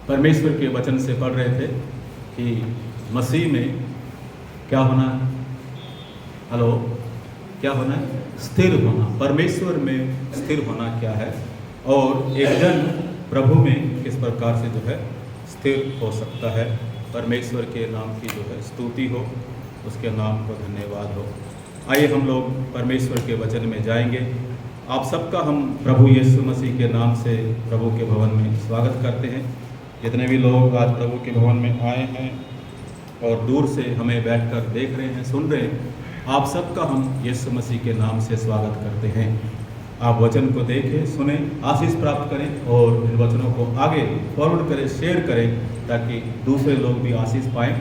परमेश्वर के वचन से पढ़ रहे थे कि मसीह में क्या होना है, हेलो, क्या होना है? स्थिर होना। परमेश्वर में स्थिर होना क्या है, और एक जन प्रभु में किस प्रकार से जो है स्थिर हो सकता है। परमेश्वर के नाम की जो है स्तुति हो, उसके नाम को धन्यवाद हो। आइए हम लोग परमेश्वर के वचन में जाएंगे। आप सबका हम प्रभु यीशु मसीह के नाम से प्रभु के भवन में स्वागत करते हैं। जितने भी लोग आज प्रभु के भवन में आए हैं और दूर से हमें बैठकर देख रहे हैं, सुन रहे हैं, आप सबका हम यीशु मसीह के नाम से स्वागत करते हैं। आप वचन को देखें, सुने, आशीष प्राप्त करें और इन वचनों को आगे फॉरवर्ड करें, शेयर करें, ताकि दूसरे लोग भी आशीष पाएँ।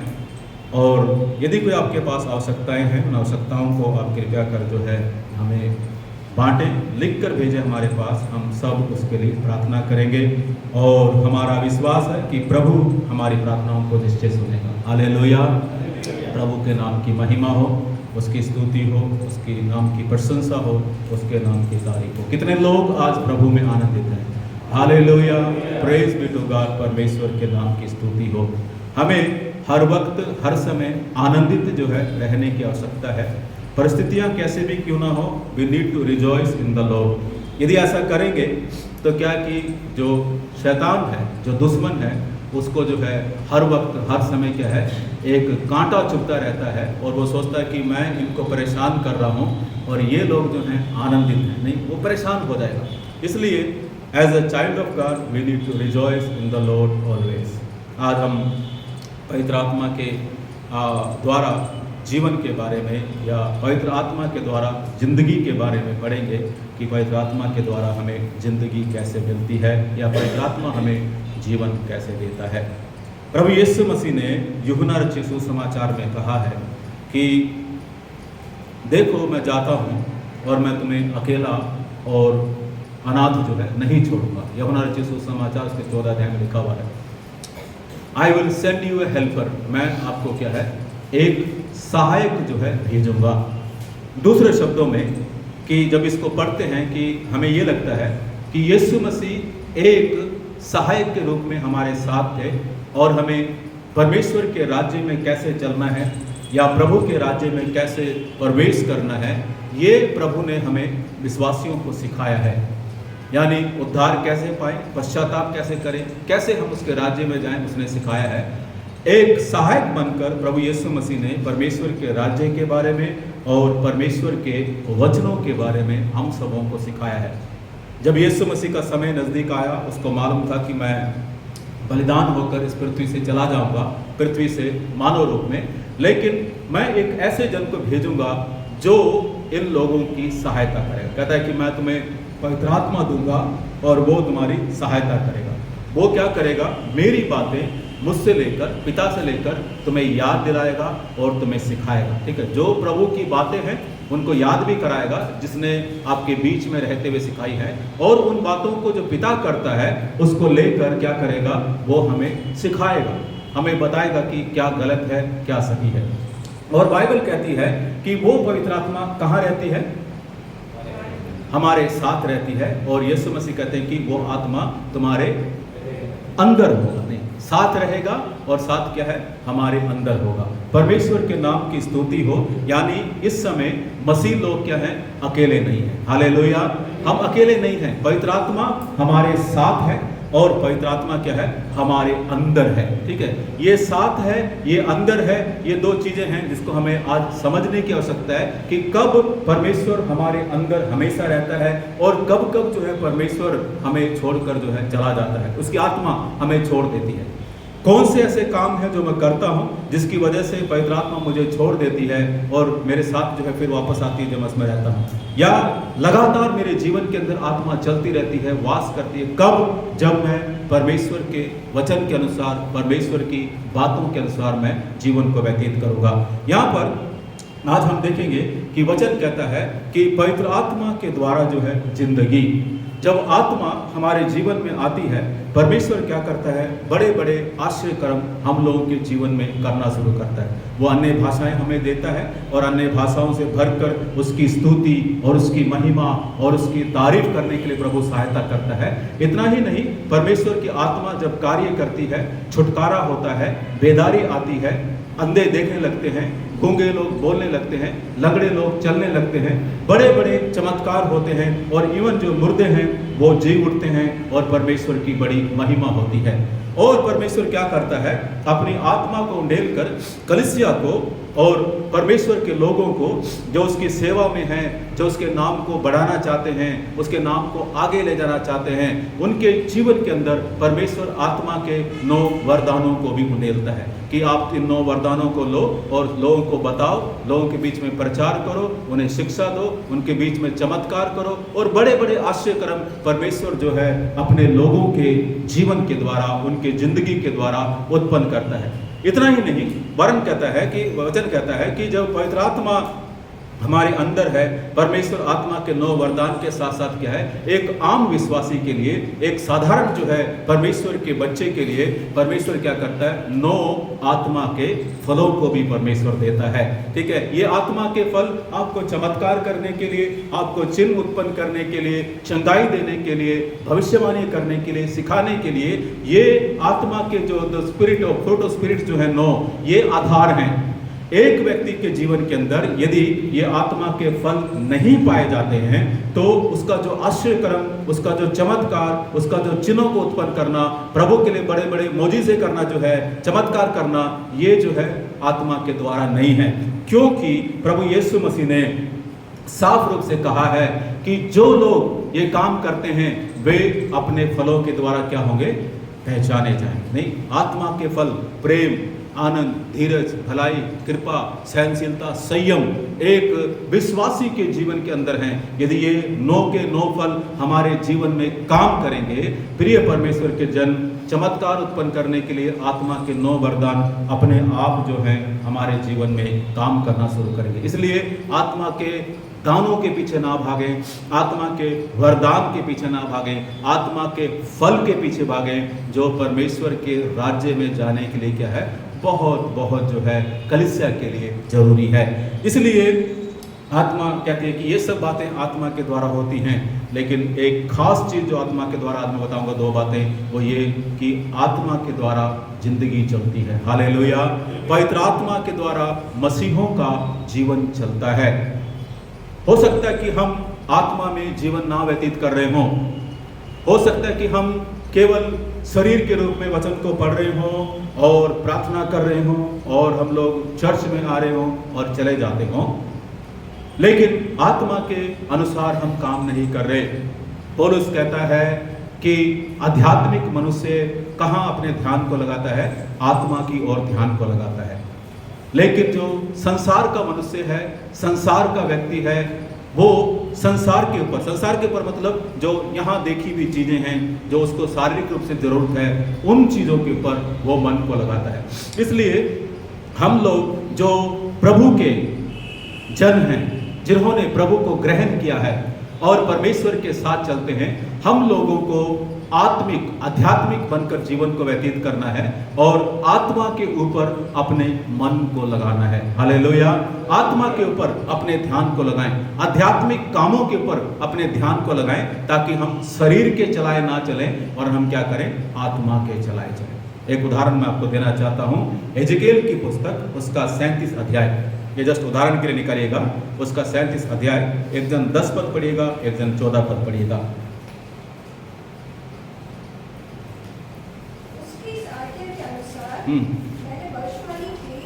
और यदि कोई आपके पास आवश्यकताएं हैं, उन आवश्यकताओं को आप कृपया कर जो है हमें बांटें, लिख कर भेजें हमारे पास। हम सब उसके लिए प्रार्थना करेंगे और हमारा विश्वास है कि प्रभु हमारी प्रार्थनाओं को निश्चय सुनेगा। हालेलुया। प्रभु के नाम की महिमा हो, उसकी स्तुति हो, उसके नाम की प्रशंसा हो, उसके नाम की तारीफ हो। कितने लोग आज प्रभु में आनंदित हैं? Hallelujah, praise be to God. परमेश्वर के नाम की स्तुति हो। हमें हर वक्त हर समय आनंदित जो है रहने की आवश्यकता है। परिस्थितियां कैसे भी क्यों ना हो, we need to rejoice in the Lord. यदि ऐसा करेंगे तो क्या कि जो शैतान है, जो दुश्मन है, उसको जो है हर वक्त हर समय क्या है, एक कांटा चुभता रहता है और वो सोचता है कि मैं इनको परेशान कर रहा हूँ और ये लोग जो हैं आनंदित हैं। नहीं, वो परेशान हो जाएगा। इसलिए as a child of God we need to rejoice in the Lord always. आज हम पवित्र आत्मा के द्वारा जीवन के बारे में या पवित्र आत्मा के द्वारा जिंदगी के बारे में पढ़ेंगे कि पवित्र आत्मा के द्वारा हमें जिंदगी कैसे मिलती है या पवित्र आत्मा हमें जीवन कैसे देता है। प्रभु यीशु मसीह ने यूहन्ना रचित सुसमाचार में कहा है कि देखो मैं जाता हूँ और मैं तुम्हें अकेला और अनाथ जो है नहीं छोड़ूंगा। यूहन्ना रचित सुसमाचार उसके 14 अध्याय में लिखा हुआ है, I will send U A helper. मैं आपको क्या है, एक सहायक जो है भेजूंगा। दूसरे शब्दों में कि जब इसको पढ़ते हैं कि हमें ये लगता है कि यीशु मसीह एक सहायक के रूप में हमारे साथ थे और हमें परमेश्वर के राज्य में कैसे चलना है या प्रभु के राज्य में कैसे प्रवेश करना है, ये प्रभु ने हमें विश्वासियों को सिखाया है। यानी उद्धार कैसे पाएं, पश्चाताप कैसे करें, कैसे हम उसके राज्य में जाएं, उसने सिखाया है। एक सहायक बनकर प्रभु यीशु मसीह ने परमेश्वर के राज्य के बारे में और परमेश्वर के वचनों के बारे में हम सबों को सिखाया है। जब यीशु मसीह का समय नज़दीक आया, उसको मालूम था कि मैं बलिदान होकर इस पृथ्वी से चला जाऊंगा, पृथ्वी से मानव रूप में, लेकिन मैं एक ऐसे जन को भेजूंगा जो इन लोगों की सहायता करेगा। कहता है कि मैं तुम्हें पवित्र आत्मा दूंगा और वो तुम्हारी सहायता करेगा। वो क्या करेगा, मेरी बातें मुझसे लेकर, पिता से लेकर तुम्हें याद दिलाएगा और तुम्हें सिखाएगा। ठीक है, जो प्रभु की बातें हैं उनको याद भी कराएगा, जिसने आपके बीच में रहते हुए सिखाई है, और उन बातों को जो पिता करता है उसको लेकर क्या करेगा, वो हमें सिखाएगा, हमें बताएगा कि क्या गलत है, क्या सही है। और बाइबल कहती है कि वो पवित्र आत्मा कहाँ रहती है, हमारे साथ रहती है। और यीशु मसीह कहते हैं कि वो आत्मा तुम्हारे अंदर होगा, नहीं साथ रहेगा और साथ क्या है, हमारे अंदर होगा। परमेश्वर के नाम की स्तुति हो। यानी इस समय मसीह लोग क्या हैं, अकेले नहीं हैं। हालेलुया, हम अकेले नहीं हैं। पवित्र आत्मा हमारे साथ है और पवित्र आत्मा क्या है, हमारे अंदर है। ठीक है, ये साथ है, ये अंदर है, ये दो चीजें हैं जिसको हमें आज समझने की आवश्यकता है कि कब परमेश्वर हमारे अंदर हमेशा रहता है और कब कब जो है परमेश्वर हमें छोड़कर जो है चला जाता है, उसकी आत्मा हमें छोड़ देती है। कौन से ऐसे काम हैं जो मैं करता हूं जिसकी वजह से पवित्र आत्मा मुझे छोड़ देती है और मेरे साथ जो है फिर वापस आती है जब मैं उसमें रहता हूं, या लगातार मेरे जीवन के अंदर आत्मा चलती रहती है, वास करती है, कब, जब मैं परमेश्वर के वचन के अनुसार, परमेश्वर की बातों के अनुसार मैं जीवन को व्यतीत करूंगा। यहाँ पर आज हम देखेंगे कि वचन कहता है कि पवित्र आत्मा के द्वारा जो है जिंदगी, जब आत्मा हमारे जीवन में आती है परमेश्वर क्या करता है, बड़े बड़े आश्चर्य कर्म हम लोगों के जीवन में करना शुरू करता है। वो अन्य भाषाएं हमें देता है और अन्य भाषाओं से भरकर उसकी स्तुति और उसकी महिमा और उसकी तारीफ करने के लिए प्रभु सहायता करता है। इतना ही नहीं, परमेश्वर की आत्मा जब कार्य करती है, छुटकारा होता है, बेदारी आती है, अंधे देखने लगते हैं, गूंगे लोग बोलने लगते हैं, लंगड़े लोग चलने लगते हैं, बड़े बड़े चमत्कार होते हैं और इवन जो मुर्दे हैं वो जी उठते हैं और परमेश्वर की बड़ी महिमा होती है। और परमेश्वर क्या करता है, अपनी आत्मा को उंडेल कर कलीसिया को और परमेश्वर के लोगों को जो उसकी सेवा में हैं, जो उसके नाम को बढ़ाना चाहते हैं, उसके नाम को आगे ले जाना चाहते हैं, उनके जीवन के अंदर परमेश्वर आत्मा के 9 वरदानों को भी उंडेलता है कि आप इन 9 वरदानों को लो और लोगों को बताओ, लोगों के बीच में प्रचार करो, उन्हें शिक्षा दो, उनके बीच में चमत्कार करो और बड़े बड़े आश्चर्य कर्म परमेश्वर जो है अपने लोगों के जीवन के द्वारा, उनके जिंदगी के द्वारा उत्पन्न करता है। इतना ही नहीं, वचन कहता है कि जब पवित्र आत्मा हमारे अंदर है, परमेश्वर आत्मा के 9 वरदान के साथ साथ क्या है, एक आम विश्वासी के लिए, एक साधारण जो है परमेश्वर के बच्चे के लिए परमेश्वर क्या करता है, 9 आत्मा के फलों को भी परमेश्वर देता है। ठीक है, ये आत्मा के फल आपको चमत्कार करने के लिए, आपको चिन्ह उत्पन्न करने के लिए, चंगाई देने के लिए, भविष्यवाणी करने के लिए, सिखाने के लिए, ये आत्मा के जो spirit of fruit of spirit जो है 9, ये आधार हैं। एक व्यक्ति के जीवन के अंदर यदि ये आत्मा के फल नहीं पाए जाते हैं तो उसका जो आश्चर्य कर्म, उसका जो चमत्कार, उसका जो चिन्हों को उत्पन्न करना, प्रभु के लिए बड़े बड़े मोजिज़े करना जो है, चमत्कार करना, ये जो है आत्मा के द्वारा नहीं है। क्योंकि प्रभु यीशु मसीह ने साफ रूप से कहा है कि जो लोग ये काम करते हैं वे अपने फलों के द्वारा क्या होंगे, पहचाने जाएंगे। नहीं, आत्मा के फल प्रेम, आनंद, धीरज, भलाई, कृपा, सहनशीलता, संयम एक विश्वासी के जीवन के अंदर हैं। यदि ये 9 के 9 फल हमारे जीवन में काम करेंगे, प्रिय परमेश्वर के जन, चमत्कार उत्पन्न करने के लिए आत्मा के 9 वरदान अपने आप जो हैं हमारे जीवन में काम करना शुरू करेंगे। इसलिए आत्मा के दानों के पीछे ना भागें, आत्मा के वरदान के पीछे ना भागें, आत्मा के फल के पीछे भागें, जो परमेश्वर के राज्य में जाने के लिए क्या है, बहुत बहुत जो है कलीसिया के लिए जरूरी है। इसलिए आत्मा कहती है कि ये सब बातें आत्मा के द्वारा होती हैं, लेकिन एक खास चीज़ जो आत्मा के द्वारा, आज मैं बताऊंगा 2 बातें, वो ये कि आत्मा के द्वारा जिंदगी चलती है। हालेलुया। पवित्र आत्मा के द्वारा मसीहों का जीवन चलता है। हो सकता है कि हम आत्मा में जीवन ना व्यतीत कर रहे हों, हो सकता है कि हम केवल शरीर के रूप में वचन को पढ़ रहे हों और प्रार्थना कर रहे हों और हम लोग चर्च में आ रहे हों और चले जाते हों, लेकिन आत्मा के अनुसार हम काम नहीं कर रहे। पौलुस कहता है कि आध्यात्मिक मनुष्य कहाँ अपने ध्यान को लगाता है, आत्मा की ओर ध्यान को लगाता है। लेकिन जो संसार का मनुष्य है, संसार का व्यक्ति है, वो संसार के ऊपर मतलब जो यहाँ देखी हुई चीज़ें हैं, जो उसको शारीरिक रूप से ज़रूरत है, उन चीज़ों के ऊपर वो मन को लगाता है। इसलिए हम लोग जो प्रभु के जन हैं, जिन्होंने प्रभु को ग्रहण किया है और परमेश्वर के साथ चलते हैं, हम लोगों को आध्यात्मिक बनकर जीवन को व्यतीत करना है और आत्मा के ऊपर अपने मन को लगाना है। हालेलुया। आत्मा के ऊपर अपने ध्यान को लगाएं, आध्यात्मिक कामों के ऊपर अपने ध्यान को लगाएं, ताकि हम शरीर के चलाए ना चलें और हम क्या करें, आत्मा के चलाए चलें। एक उदाहरण मैं आपको देना चाहता हूं, एजेकिएल की पुस्तक, उसका 37 अध्याय, ये जस्ट उदाहरण के लिए निकालिएगा, उसका 37 अध्याय, एक जन 10 पद पढ़िएगा, एक जन 14 पद पढ़िएगा। मैंने भविष्यवाणी की,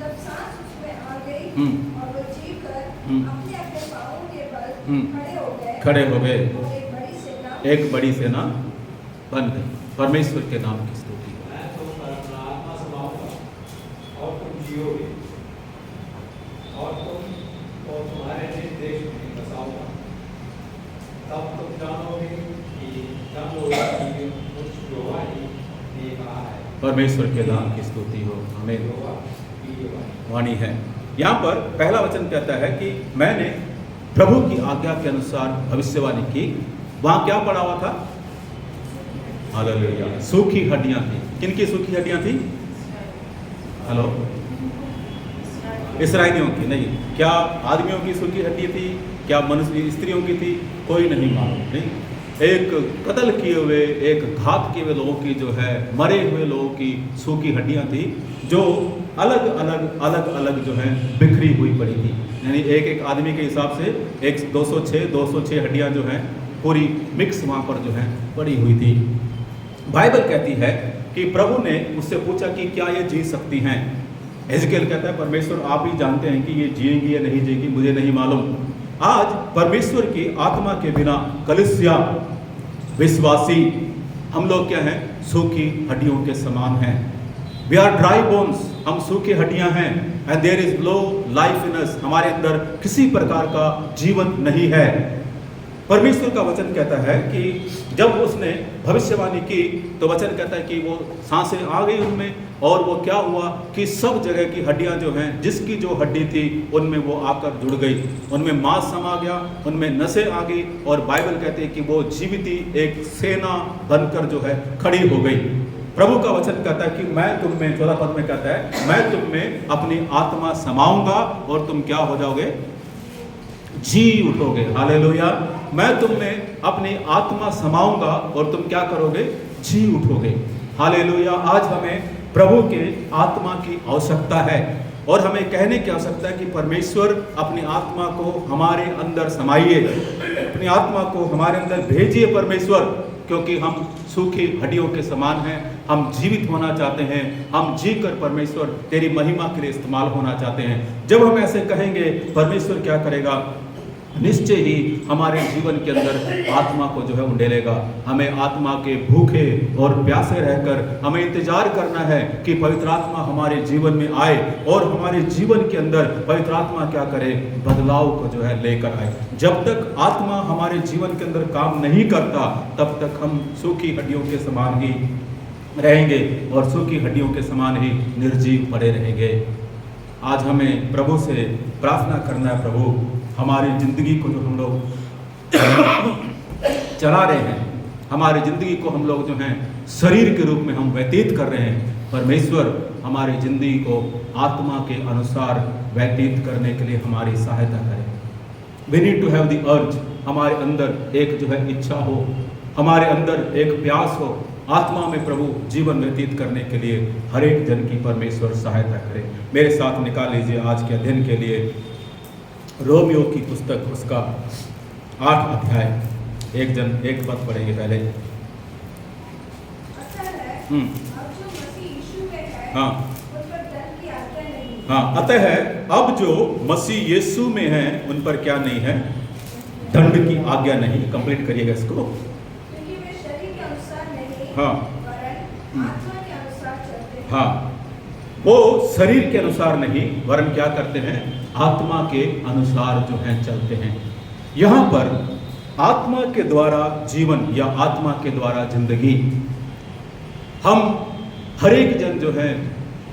तब सांस उसमें आ गई और वो जी कर अपने अपने पांवों के बल खड़े हो गए और एक बड़ी सेना बन गई। परमेश्वर के नाम की स्तुति। मैं तो आत्मा समाऊंगा और तुम जियोगे और तुम्हारे देश में बसाऊंगा, तब तुम जानोगे कि तब यहोवा ने कहा है। परमेश्वर के नाम की स्तुति हो। आमीन। वाणी है। यहाँ पर पहला वचन कहता है कि मैंने प्रभु की आज्ञा के अनुसार भविष्यवाणी की। वहाँ क्या पढ़ा हुआ था? हालेलुया। सूखी हड्डियां थी। किनकी सूखी हड्डियां थी? हेलो, इस्राएलियों की नहीं। क्या आदमियों की सूखी हड्डी थी? क्या मनुष्य स्त्रियों की थी? कोई नहीं मालूम। नहीं, एक कत्ल किए हुए, एक घात किए हुए लोगों की जो है, मरे हुए लोगों की सूखी हड्डियां थी, जो अलग अलग जो है बिखरी हुई पड़ी थी। यानी एक एक आदमी के हिसाब से एक 206 हड्डियां जो हैं पूरी मिक्स वहाँ पर जो है पड़ी हुई थी। बाइबल कहती है कि प्रभु ने उससे पूछा कि क्या ये जी सकती हैं? एजकेल कहता है परमेश्वर आप ही जानते हैं कि ये जिएंगी या नहीं जिएंगी, मुझे नहीं मालूम। आज परमेश्वर की आत्मा के बिना कलीसिया विश्वासी हम लोग क्या हैं? सूखी हड्डियों के समान हैं। वी आर ड्राई बोन्स, हम सूखी हड्डियां हैं। And there is no life in us, हमारे अंदर किसी प्रकार का जीवन नहीं है। परमेश्वर का वचन कहता है कि जब उसने भविष्यवाणी की तो वचन कहता है कि वो सांसें आ गई उनमें, और वो क्या हुआ कि सब जगह की हड्डियां जो हैं, जिसकी जो हड्डी थी उनमें वो आकर जुड़ गई, उनमें मांस समा गया, उनमें नसें आ गई, और बाइबल कहते हैं कि वो जीविती एक सेना बनकर जो है खड़ी हो गई। प्रभु का वचन कहता है कि मैं तुम में, 14 पद में कहता है, मैं तुम में अपनी आत्मा समाऊंगा और तुम क्या हो जाओगे? जी उठोगे। हालेलुया। मैं तुम में अपनी आत्मा समाऊंगा और तुम क्या करोगे? जी उठोगे। हालेलुया। आज हमें प्रभु के आत्मा की आवश्यकता है, और हमें कहने की आवश्यकता है कि परमेश्वर अपनी आत्मा को हमारे अंदर समाइए, अपनी आत्मा को हमारे अंदर भेजिए परमेश्वर, क्योंकि हम सूखी हड्डियों के समान हैं। हम जीवित होना चाहते हैं, हम जीकर परमेश्वर तेरी महिमा के लिए इस्तेमाल होना चाहते हैं। जब हम ऐसे कहेंगे, परमेश्वर क्या करेगा? निश्चय ही हमारे जीवन के अंदर आत्मा को जो है उंडेलेगा। हमें आत्मा के भूखे और प्यासे रहकर हमें इंतजार करना है कि पवित्र आत्मा हमारे जीवन में आए, और हमारे जीवन के अंदर पवित्र आत्मा क्या करे? बदलाव को जो है लेकर आए। जब तक आत्मा हमारे जीवन के अंदर काम नहीं करता, तब तक हम सूखी हड्डियों के समान ही रहेंगे, और सूखी हड्डियों के समान ही निर्जीव पड़े रहेंगे। आज हमें प्रभु से प्रार्थना करना है, प्रभु हमारी ज़िंदगी को जो हम लोग चला रहे हैं, हमारी ज़िंदगी को हम लोग जो हैं शरीर के रूप में हम व्यतीत कर रहे हैं, परमेश्वर हमारी ज़िंदगी को आत्मा के अनुसार व्यतीत करने के लिए हमारी सहायता करें। We need to have the urge, हमारे अंदर एक जो है इच्छा हो, हमारे अंदर एक प्यास हो, आत्मा में प्रभु जीवन व्यतीत करने के लिए हर एक जन की परमेश्वर सहायता करे। मेरे साथ निकाल लीजिए आज के अध्ययन के लिए रोमियो की पुस्तक, उसका 8 अध्याय, एक जन एक पद पढ़ेंगे पहले। हाँ हाँ, अतः है अब जो मसीह यीशु में है उन पर क्या नहीं है? दंड की आज्ञा नहीं। कंप्लीट करिएगा इसको। क्योंकि वे शरीर के अनुसार नहीं, हाँ वरन आत्मा के अनुसार चलते हैं। हाँ, वो शरीर के अनुसार नहीं वरन क्या करते हैं? आत्मा के अनुसार जो है चलते हैं। यहाँ पर आत्मा के द्वारा जीवन या आत्मा के द्वारा जिंदगी, हम हर एक जन जो है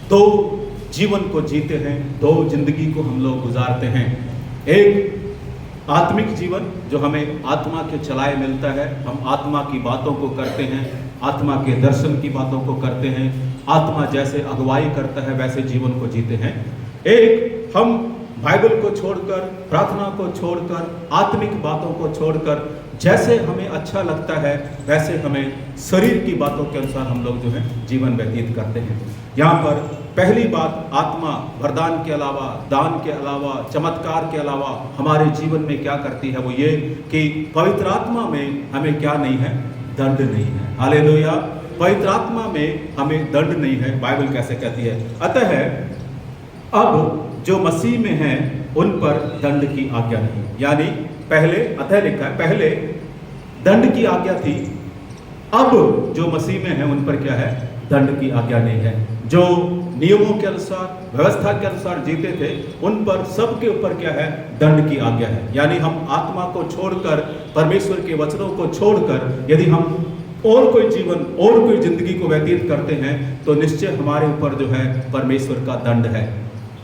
दो जीवन को जीते हैं, दो जिंदगी को हम लोग गुजारते हैं। एक आत्मिक जीवन जो हमें आत्मा के चलाए मिलता है, हम आत्मा की बातों को करते हैं, आत्मा के दर्शन की बातों को करते हैं, आत्मा जैसे अगुवाई करता है वैसे जीवन को जीते हैं। एक हम बाइबल को छोड़कर, प्रार्थना को छोड़कर, आत्मिक बातों को छोड़कर जैसे हमें अच्छा लगता है वैसे हमें शरीर की बातों के अनुसार हम लोग जो है जीवन व्यतीत करते हैं। यहाँ पर पहली बात, आत्मा वरदान के अलावा, दान के अलावा, चमत्कार के अलावा हमारे जीवन में क्या करती है? वो ये कि पवित्र आत्मा में हमें क्या नहीं है? दंड नहीं है। हालेलुया। पवित्र आत्मा में हमें दंड नहीं है। बाइबल कैसे कहती है? अतः अब जो मसीह में हैं उन पर दंड की आज्ञा नहीं। यानी पहले, अतः लिखा है, पहले दंड की आज्ञा थी, अब जो मसीह में हैं उन पर क्या है? दंड की आज्ञा नहीं है। जो नियमों के अनुसार, व्यवस्था के अनुसार जीते थे उन पर, सबके ऊपर क्या है? दंड की आज्ञा है। यानी हम आत्मा को छोड़कर, परमेश्वर के वचनों को छोड़कर यदि हम और कोई जीवन और कोई जिंदगी को व्यतीत करते हैं तो निश्चय हमारे ऊपर जो है परमेश्वर का दंड है।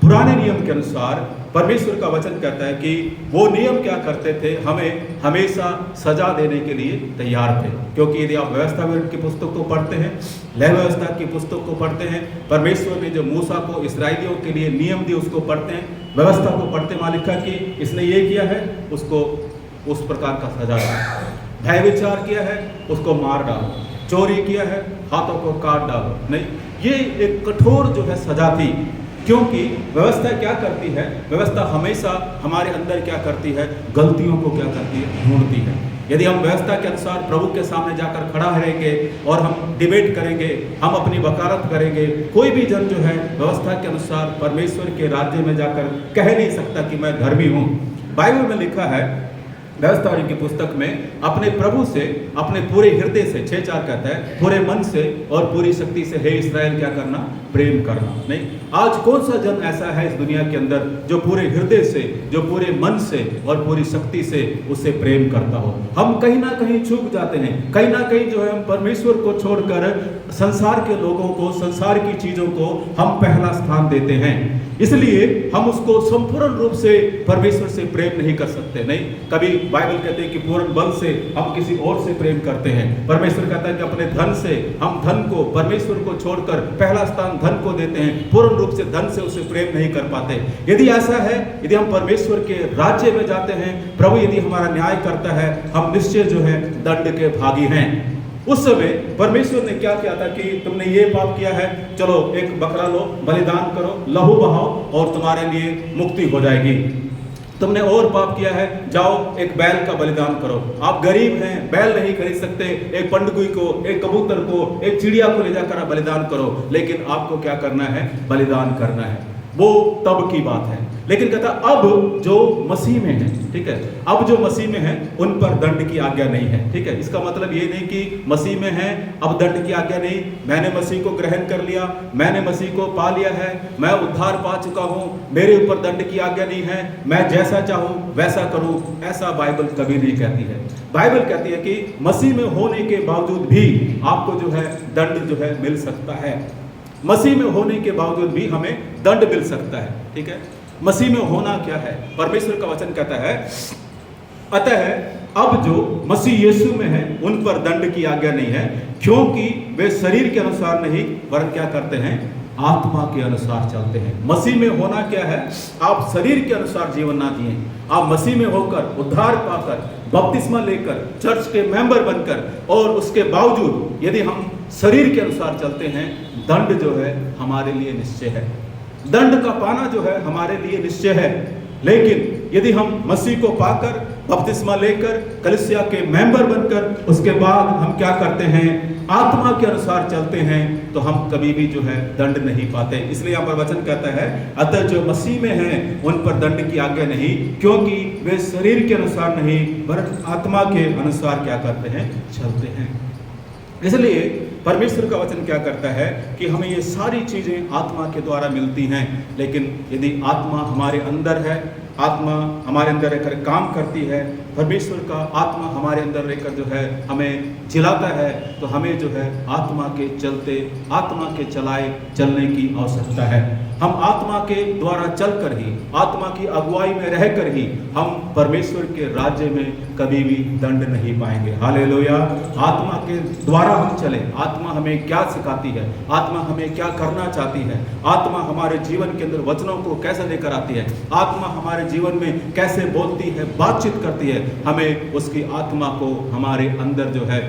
पुराने नियम के अनुसार परमेश्वर का वचन कहता है कि वो नियम क्या करते थे, हमें हमेशा सजा देने के लिए तैयार थे। क्योंकि यदि आप व्यवस्था की पुस्तक को पढ़ते हैं, लय व्यवस्था की पुस्तक को पढ़ते हैं, परमेश्वर ने जो मूसा को इसराइलियों के लिए नियम दिए उसको पढ़ते हैं, व्यवस्था को पढ़ते वहाँ लिखा कि इसने ये किया है उसको उस प्रकार का सजा दो, भय विचार किया है उसको मार डालो, चोरी किया है हाथों को काट डालो। नहीं, ये एक कठोर जो है सजा थी। क्योंकि व्यवस्था क्या करती है, व्यवस्था हमेशा हमारे अंदर क्या करती है, गलतियों को क्या करती है, ढूंढती है। यदि हम व्यवस्था के अनुसार प्रभु के सामने जाकर खड़ा रहेंगे और हम डिबेट करेंगे, हम अपनी वकालत करेंगे, कोई भी जन जो है व्यवस्था के अनुसार परमेश्वर के राज्य में जाकर कह नहीं सकता कि मैं धर्मी हूँ। बाइबल में लिखा है व्यवस्था की पुस्तक में, अपने प्रभु से अपने पूरे हृदय से, 6:4 कहता है, पूरे मन से और पूरी शक्ति से हे इस्राएल क्या करना, प्रेम करना। नहीं, आज कौन सा जन ऐसा है इस दुनिया के अंदर जो पूरे हृदय से, जो पूरे मन से और पूरी शक्ति से उससे प्रेम करता हो। हम कहीं ना कहीं चूक जाते हैं, कहीं ना कहीं जो है हम परमेश्वर को छोड़कर संसार के लोगों को, संसार की चीजों को हम पहला स्थान देते हैं। इसलिए हम उसको संपूर्ण रूप से परमेश्वर से प्रेम नहीं कर सकते। नहीं, कभी बाइबल कहते हैं कि पूर्ण बल से हम किसी और से प्रेम करते हैं। परमेश्वर कहता है कि अपने धन से हम धन को, परमेश्वर को छोड़कर पहला स्थान धन को देते हैं, पूर्ण रूप से धन से उसे प्रेम नहीं कर पाते। यदि ऐसा है, यदि हम परमेश्वर के राज्य में जाते हैं, प्रभु यदि हमारा न्याय करता है, हम निश्चय जो है दंड के भागी हैं। उस समय परमेश्वर ने क्या किया था कि तुमने ये पाप किया है, चलो एक बकरा लो, बलिदान करो, लहू बहाओ और तुम्हारे लिए मुक्ति हो जाएगी। तुमने और पाप किया है, जाओ एक बैल का बलिदान करो। आप गरीब हैं, बैल नहीं खरीद सकते, एक पंडुगुई को, एक कबूतर को, एक चिड़िया को ले जाकर बलिदान करो। लेकिन आपको क्या करना है, बलिदान करना है। वो तब की बात है। लेकिन कहता अब जो मसीह में है, ठीक है, अब जो मसीह में है उन पर दंड की आज्ञा नहीं है। ठीक है, इसका मतलब ये नहीं कि मसीह में है अब दंड की आज्ञा नहीं। मैंने मसीह को ग्रहण कर लिया, मैंने मसीह को पा लिया है, मैं उद्धार पा चुका हूं, मेरे ऊपर दंड की आज्ञा नहीं है, मैं जैसा चाहूं वैसा करूं, ऐसा बाइबल कभी नहीं कहती है। बाइबल कहती है कि मसीह में होने के बावजूद भी आपको जो है दंड जो है मिल सकता है। मसीह में होने के बावजूद भी हमें दंड मिल सकता है। ठीक है, मसीह में होना क्या है, परमेश्वर का वचन कहता है, अतः अब जो मसीह यीशु में है उन पर दंड की आज्ञा नहीं है, क्योंकि वे शरीर के अनुसार नहीं वरन क्या करते हैं, आत्मा के अनुसार चलते हैं। मसीह में होना क्या है, आप शरीर के अनुसार जीवन ना जिए, आप मसीह में होकर उद्धार पाकर बपतिस्मा लेकर चर्च के मेंबर बनकर और उसके बावजूद यदि हम शरीर के अनुसार चलते हैं, दंड जो है हमारे लिए निश्चय है, दंड का पाना जो है हमारे लिए निश्चय है। लेकिन यदि हम मसीह को पाकर बपतिस्मा लेकर कलीसिया के मेंबर बनकर उसके बाद हम क्या करते हैं, आत्मा के अनुसार चलते हैं, तो हम कभी भी जो है दंड नहीं पाते। इसलिए यहाँ पर वचन कहता है, अतः जो मसीह में हैं उन पर दंड की आज्ञा नहीं, क्योंकि वे शरीर के अनुसार नहीं वरन आत्मा के अनुसार क्या करते हैं, चलते हैं। इसलिए परमेश्वर का वचन क्या करता है कि हमें ये सारी चीजें आत्मा के द्वारा मिलती हैं। लेकिन यदि आत्मा हमारे अंदर है, आत्मा हमारे अंदर रहकर काम करती है, परमेश्वर का आत्मा हमारे अंदर रहकर जो है हमें जिलाता है, तो हमें जो है आत्मा के चलते, आत्मा के चलाए चलने की आवश्यकता है। हम आत्मा के द्वारा चलकर ही, आत्मा की अगुवाई में रहकर ही हम परमेश्वर के राज्य में कभी भी दंड नहीं पाएंगे। हालेलुया। आत्मा के द्वारा हम चले, आत्मा हमें क्या सिखाती है, आत्मा हमें क्या करना चाहती है, आत्मा हमारे जीवन के अंदर वचनों को कैसे लेकर आती है, आत्मा हमारे जीवन में कैसे बोलती है, बातचीत करती है, हमें उसकी आत्मा को हमारे अंदर जो है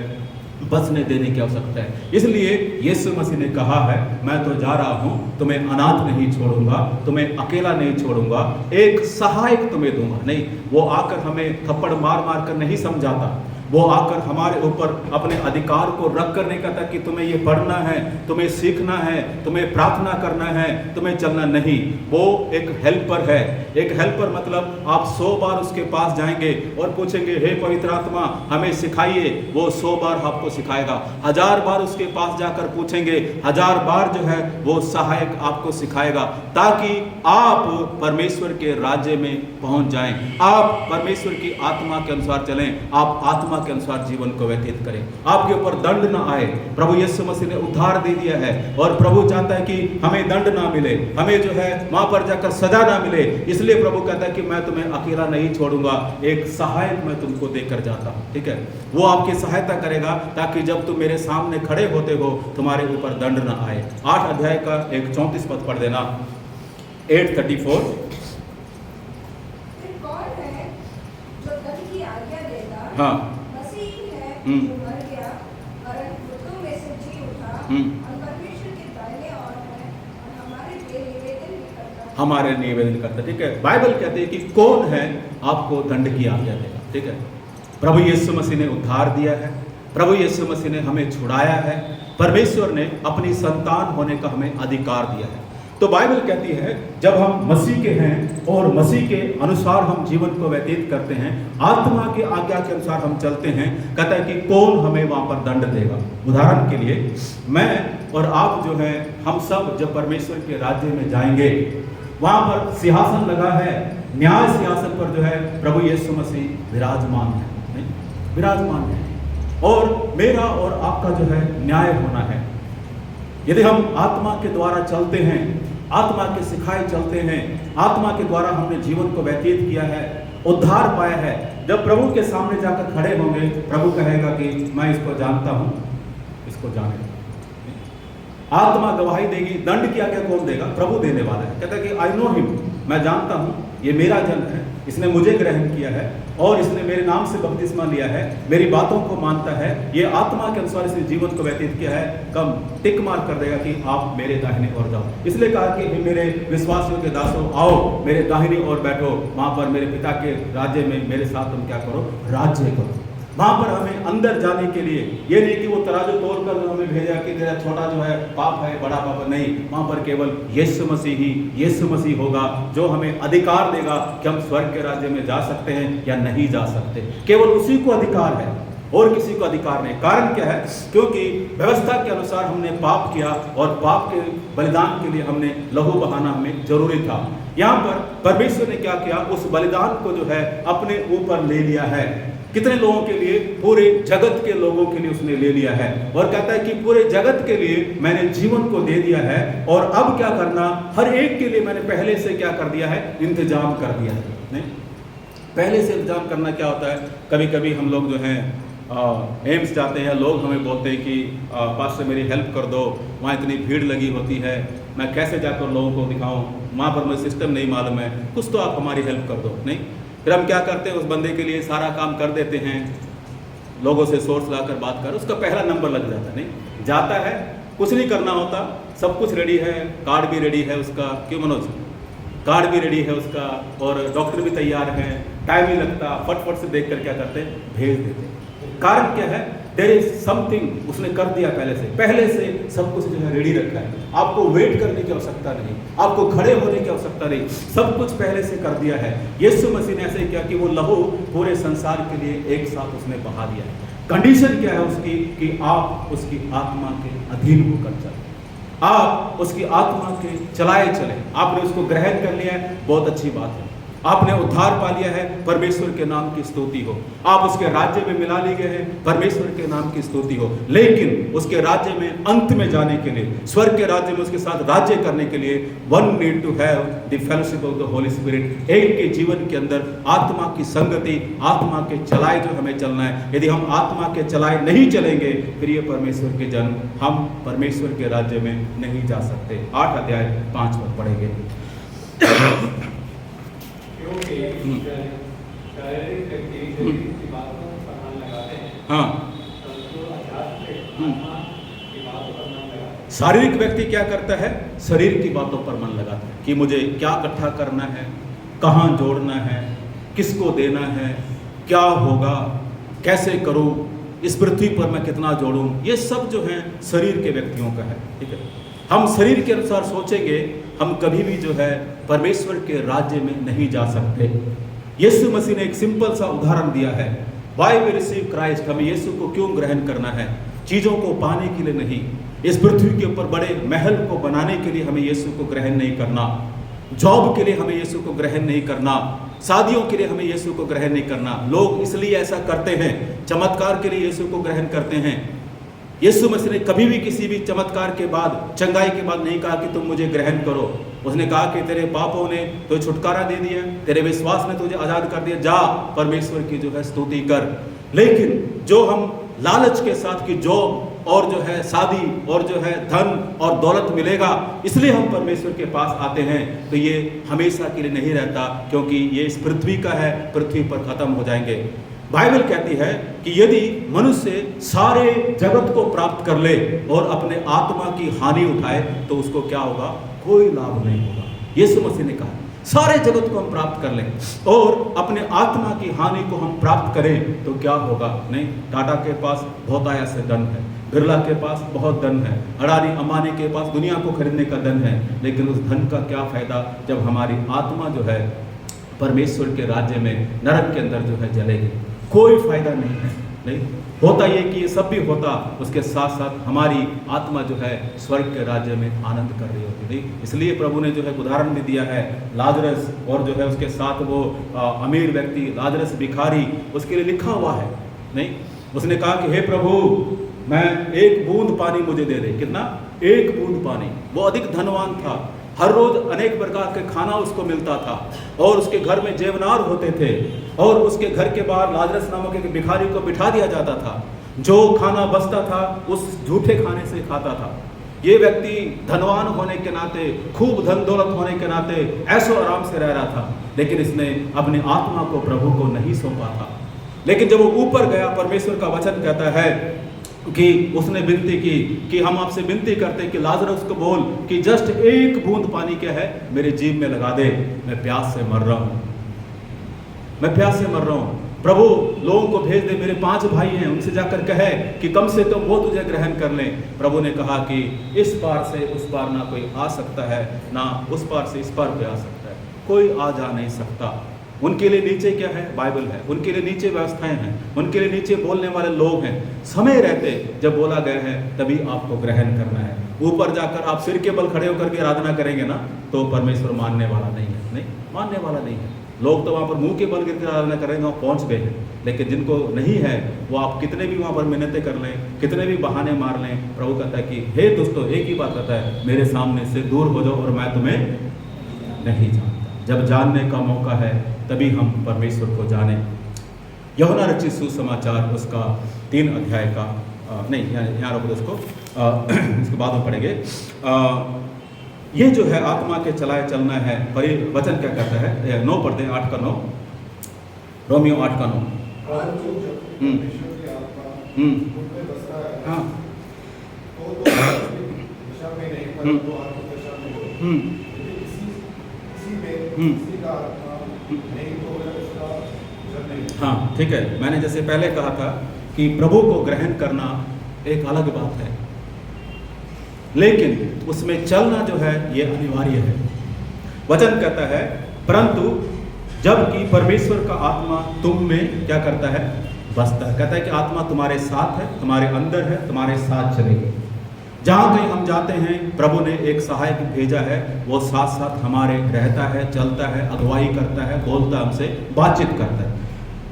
बसने देने की आवश्यकता है। इसलिए यीशु मसीह ने कहा है, मैं तो जा रहा हूं, तुम्हें अनाथ नहीं छोड़ूंगा, तुम्हें अकेला नहीं छोड़ूंगा, एक सहायक तुम्हें दूंगा। नहीं, वो आकर हमें थप्पड़ मार मार कर नहीं समझाता, वो आकर हमारे ऊपर अपने अधिकार को रख कर नहीं कहता कि तुम्हें ये पढ़ना है, तुम्हें सीखना है, तुम्हें प्रार्थना करना है, तुम्हें चलना नहीं। वो एक हेल्पर है। एक हेल्पर मतलब आप 100 बार उसके पास जाएंगे और पूछेंगे, हे पवित्र आत्मा हमें सिखाइए, वो 100 बार आपको सिखाएगा। 1000 बार उसके पास जाकर पूछेंगे, 1000 बार जो है वो सहायक आपको सिखाएगा, ताकि आप परमेश्वर के राज्य में पहुंच जाएं, आप परमेश्वर की आत्मा के अनुसार चलें, आप आत्मा के अनुसार जीवन को व्यतीत करें, आपके ऊपर दंड ना आए। प्रभु यीशु मसीह ने उद्धार दे दिया है और प्रभु चाहता है कि हमें दंड ना मिले, हमें जो है वहां पर जाकर सजा ना मिले। इसलिए प्रभु कहता है कि मैं तुम्हें अकेला नहीं छोड़ूंगा, एक सहायक मैं तुमको देकर जाता हूं। ठीक है, वो आपकी सहायता करेगा ताकि जब तुम मेरे सामने खड़े होते हो तुम्हारे ऊपर दंड ना आए। 8 अध्याय का एक 34 पद पढ़ देना, 8:34। फिर कौन है जो दंड की आज्ञा देगा? हाँ। मसीह ही है हम्म। जो मर गया और मृत्यु में से जी उठा और परमेश्वर के दाहिने ओर है और हमारे लिए निवेदन भी करता है। हमारे निवेदन करता। ठीक है, बाइबल कहते हैं कि कौन है आपको दंड की आज्ञा देगा। ठीक है, प्रभु यीशु मसीह ने उद्धार दिया है, प्रभु यीशु मसीह ने हमें छुड़ाया है, परमेश्वर ने अपनी संतान होने का हमें अधिकार दिया है। तो बाइबल कहती है जब हम मसीह के हैं और मसीह के अनुसार हम जीवन को व्यतीत करते हैं, आत्मा की आज्ञा के अनुसार हम चलते हैं, कहता है कि कौन हमें वहां पर दंड देगा। उदाहरण के लिए मैं और आप जो है, हम सब जब परमेश्वर के राज्य में जाएंगे, वहां पर सिंहासन लगा है, न्याय सिंहासन पर जो है प्रभु यीशु मसीह विराजमान है, नहीं? विराजमान है और मेरा और आपका जो है न्याय होना है। यदि हम आत्मा के द्वारा चलते हैं, आत्मा के सिखाए चलते हैं, आत्मा के द्वारा हमने जीवन को व्यतीत किया है, उद्धार पाया है, जब प्रभु के सामने जाकर खड़े होंगे, प्रभु कहेगा कि मैं इसको जानता हूं, इसको जाने। आत्मा गवाही देगी, दंड की आज्ञा कौन देगा? प्रभु देने वाला है। कहता है कि आई नो हिम, मैं जानता हूं, ये मेरा जन है, इसने मुझे ग्रहण किया है और इसने मेरे नाम से बपतिस्मा लिया है, मेरी बातों को मानता है, ये आत्मा के अनुसार इसने जीवन को व्यतीत किया है, कम टिक मार कर देगा कि आप मेरे दाहिने ओर जाओ। इसलिए कहा कि मेरे विश्वासियों के दासों, आओ मेरे दाहिने ओर बैठो, वहां पर मेरे पिता के राज्य में मेरे साथ तुम क्या करो? राज्य करो। वहां पर हमें अंदर जाने के लिए ये नहीं कि वो तराजू तोड़कर हमें भेजा कि तेरा छोटा जो है पाप है, बड़ा पाप नहीं। वहां पर केवल यीशु मसीह ही यीशु मसीह होगा जो हमें अधिकार देगा कि हम स्वर्ग के राज्य में जा सकते हैं या नहीं जा सकते। केवल उसी को अधिकार है और किसी को अधिकार नहीं। कारण क्या है? क्योंकि व्यवस्था के अनुसार हमने पाप किया और पाप के बलिदान के लिए हमने लहू बहाना हमें जरूरी था। यहाँ पर परमेश्वर ने क्या किया? उस बलिदान को जो है अपने ऊपर ले लिया है। कितने लोगों के लिए? पूरे जगत के लोगों के लिए उसने ले लिया है और कहता है कि पूरे जगत के लिए मैंने जीवन को दे दिया है और अब क्या करना? हर एक के लिए मैंने पहले से क्या कर दिया है? इंतजाम कर दिया है। नहीं, पहले से इंतजाम करना क्या होता है? कभी कभी हम लोग जो हैं एम्स जाते हैं, लोग हमें बोलते हैं कि पास से मेरी हेल्प कर दो, वहाँ इतनी भीड़ लगी होती है, मैं कैसे जाकर लोगों को दिखाऊं, वहाँ पर मुझे सिस्टम नहीं मालूम है, कुछ तो आप हमारी हेल्प कर दो। नहीं, फिर हम क्या करते हैं? उस बंदे के लिए सारा काम कर देते हैं, लोगों से सोर्स लाकर बात कर, उसका पहला नंबर लग जाता है। नहीं, जाता है, कुछ नहीं करना होता, सब कुछ रेडी है, कार्ड भी रेडी है उसका, क्यों मनोज? कार्ड भी रेडी है उसका और डॉक्टर भी तैयार है, टाइम नहीं लगता, फटफट से देख कर क्या करते हैं? भेज देते। कारण क्या है? देयर इज समथिंग उसने कर दिया, पहले से सब कुछ जो है रेडी रखा है। आपको वेट करने की आवश्यकता नहीं, आपको खड़े होने की आवश्यकता नहीं, सब कुछ पहले से कर दिया है। यीशु मसीह ने ऐसे किया कि वो लहू पूरे संसार के लिए एक साथ उसने बहा दिया है। कंडीशन क्या है उसकी? कि आप उसकी आत्मा के अधीन होकर चले, आप उसकी आत्मा के चलाए चले। आपने उसको ग्रहण कर लिया है, बहुत अच्छी बात है, आपने उद्धार पा लिया है, परमेश्वर के नाम की स्तुति हो। आप उसके राज्य में मिला लिए गए हैं, परमेश्वर के नाम की स्तुति हो। लेकिन उसके राज्य में अंत में जाने के लिए, स्वर्ग के राज्य में उसके साथ राज्य करने के लिए, one need to have the fellowship of the Holy Spirit. एक के जीवन के अंदर आत्मा की संगति, आत्मा के चलाए जो हमें चलना है। यदि हम आत्मा के चलाए नहीं चलेंगे, फिर ये परमेश्वर के जन, हम परमेश्वर के राज्य में नहीं जा सकते। 8 अध्याय 5 पद पढ़ेंगे। क्योंकि शारीरिक व्यक्ति शरीर की बातों पर मन लगाते हैं, हाँ, परंतु आध्यात्मिक आत्मा की बातों पर मन लगाते हैं। शारीरिक व्यक्ति क्या करता है? शरीर की बातों पर मन लगाता है कि मुझे क्या इकट्ठा करना है, कहाँ जोड़ना है, किसको देना है, क्या होगा, कैसे करूं, इस पृथ्वी पर मैं कितना जोड़ूं। ये सब जो है शरीर के व्यक्तियों का है। ठीक है, हम शरीर के अनुसार सोचेंगे, हम कभी भी जो है परमेश्वर के राज्य में नहीं जा सकते। यीशु मसीह ने एक सिंपल सा उदाहरण दिया है, व्हाई वी रिसीव क्राइस्ट। हमें यीशु को क्यों ग्रहण करना है? चीज़ों को पाने के लिए नहीं, इस पृथ्वी के ऊपर बड़े महल को बनाने के लिए हमें यीशु को ग्रहण नहीं करना। जॉब के लिए हमें यीशु को ग्रहण नहीं करना, शादियों के लिए हमें यीशु को ग्रहण नहीं करना। लोग इसलिए ऐसा करते हैं, चमत्कार के लिए यीशु को ग्रहण करते हैं। यीशु मसीह ने कभी भी किसी भी चमत्कार के बाद, चंगाई के बाद नहीं कहा कि तुम मुझे ग्रहण करो। उसने कहा कि तेरे पापों ने तुझे छुटकारा दे दिया, तेरे विश्वास ने तुझे आजाद कर दिया, जा परमेश्वर की जो है स्तुति कर। लेकिन जो हम लालच के साथ कि जॉब और जो है शादी और जो है धन और दौलत मिलेगा इसलिए हम परमेश्वर के पास आते हैं, तो ये हमेशा के लिए नहीं रहता, क्योंकि ये इस पृथ्वी का है, पृथ्वी पर खत्म हो जाएंगे। बाइबल कहती है कि यदि मनुष्य सारे जगत को प्राप्त कर ले और अपने आत्मा की हानि उठाए तो उसको क्या होगा? कोई लाभ नहीं होगा। यीशु मसीह ने कहा सारे जगत को हम प्राप्त कर लें और अपने आत्मा की हानि को हम प्राप्त करें तो क्या होगा? नहीं, टाटा के पास बहुत आया से धन है, बिरला के पास बहुत धन है, अडानी अंबानी के पास दुनिया को खरीदने का धन है, लेकिन उस धन का क्या फायदा जब हमारी आत्मा जो है परमेश्वर के राज्य में नरक के अंदर जो है जलेगी? कोई फायदा नहीं है। नहीं होता ये कि ये सब भी होता, उसके साथ साथ हमारी आत्मा जो है स्वर्ग के राज्य में आनंद कर रही होती। नहीं, इसलिए प्रभु ने जो है उदाहरण भी दिया है लाजरस और जो है उसके साथ वो अमीर व्यक्ति लाजरस भिखारी, उसके लिए लिखा हुआ है। नहीं, उसने कहा कि हे प्रभु मैं एक बूंद पानी मुझे दे दे। कितना? एक बूंद पानी। वो अधिक धनवान था, हर रोज अनेक प्रकार के खाना उसको मिलता था और उसके घर में जेवनार होते थे और उसके घर के बाहर लाजरस नामक एक भिखारी को बिठा दिया जाता था, जो खाना बचता था उस झूठे खाने से खाता था। ये व्यक्ति धनवान होने के नाते, खूब धन दौलत होने के नाते ऐसो आराम से रह रहा था, लेकिन इसने अपनी आत्मा को प्रभु को नहीं सौंपा था। लेकिन जब वो ऊपर गया, परमेश्वर का वचन कहता है कि उसने विनती की कि हम आपसे विनती करते कि लाजरस को बोल कि जस्ट एक बूंद पानी क्या है मेरे जीभ में लगा दे, मैं प्यास से मर रहा हूं, मैं प्यास से मर रहा हूं। प्रभु लोगों को भेज दे, मेरे 5 भाई हैं, उनसे जाकर कहे कि कम से कम वो तुझे ग्रहण कर लें। प्रभु ने कहा कि इस पार से उस पार ना कोई आ सकता है, ना उस पार से इस पार कोई आ सकता है, कोई आ जा नहीं सकता। उनके लिए नीचे क्या है? बाइबल है। उनके लिए नीचे व्यवस्थाएं हैं, उनके लिए नीचे बोलने वाले लोग हैं। समय रहते जब बोला गया है तभी आपको ग्रहण करना है। ऊपर जाकर आप सिर के बल खड़े होकर के आराधना करेंगे ना तो परमेश्वर मानने वाला नहीं है। नहीं, मानने वाला नहीं है। लोग तो वहाँ पर मुंह के बल गिर कर आराधना करेंगे, वहाँ पहुँच गए हैं, लेकिन जिनको नहीं है वो आप कितने भी वहाँ पर मिन्नतें कर लें, कितने भी बहाने मार लें, प्रभु कहता है कि हे दोस्तों एक ही बात कहता है, मेरे सामने से दूर हो जाओ और मैं तुम्हें नहीं जानता। जब जानने का मौका है तभी हम परमेश्वर को जाने। यूहन्ना रचित सुसमाचार उसका 3 अध्याय का नहीं, यहाँ रोक दो उसको, इसके बाद में पढ़ेंगे। ये जो है आत्मा के चलाए चलना है। वचन क्या कहता है? 9 पढ़ते हैं, 8 का 9, रोमियो 8 का 9। हाँ, हाँ ठीक है। मैंने जैसे पहले कहा था कि प्रभु को ग्रहण करना एक अलग बात है, लेकिन उसमें चलना जो है ये अनिवार्य है। वचन कहता है परंतु जबकि परमेश्वर का आत्मा तुम में क्या करता है? बसता है। कहता है कि आत्मा तुम्हारे साथ है, तुम्हारे अंदर है, तुम्हारे साथ चलेगी। जहाँ कहीं हम जाते हैं प्रभु ने एक सहायक भेजा है, वो साथ साथ हमारे रहता है, चलता है, अगुवाई करता है, बोलता है, हमसे बातचीत करता है।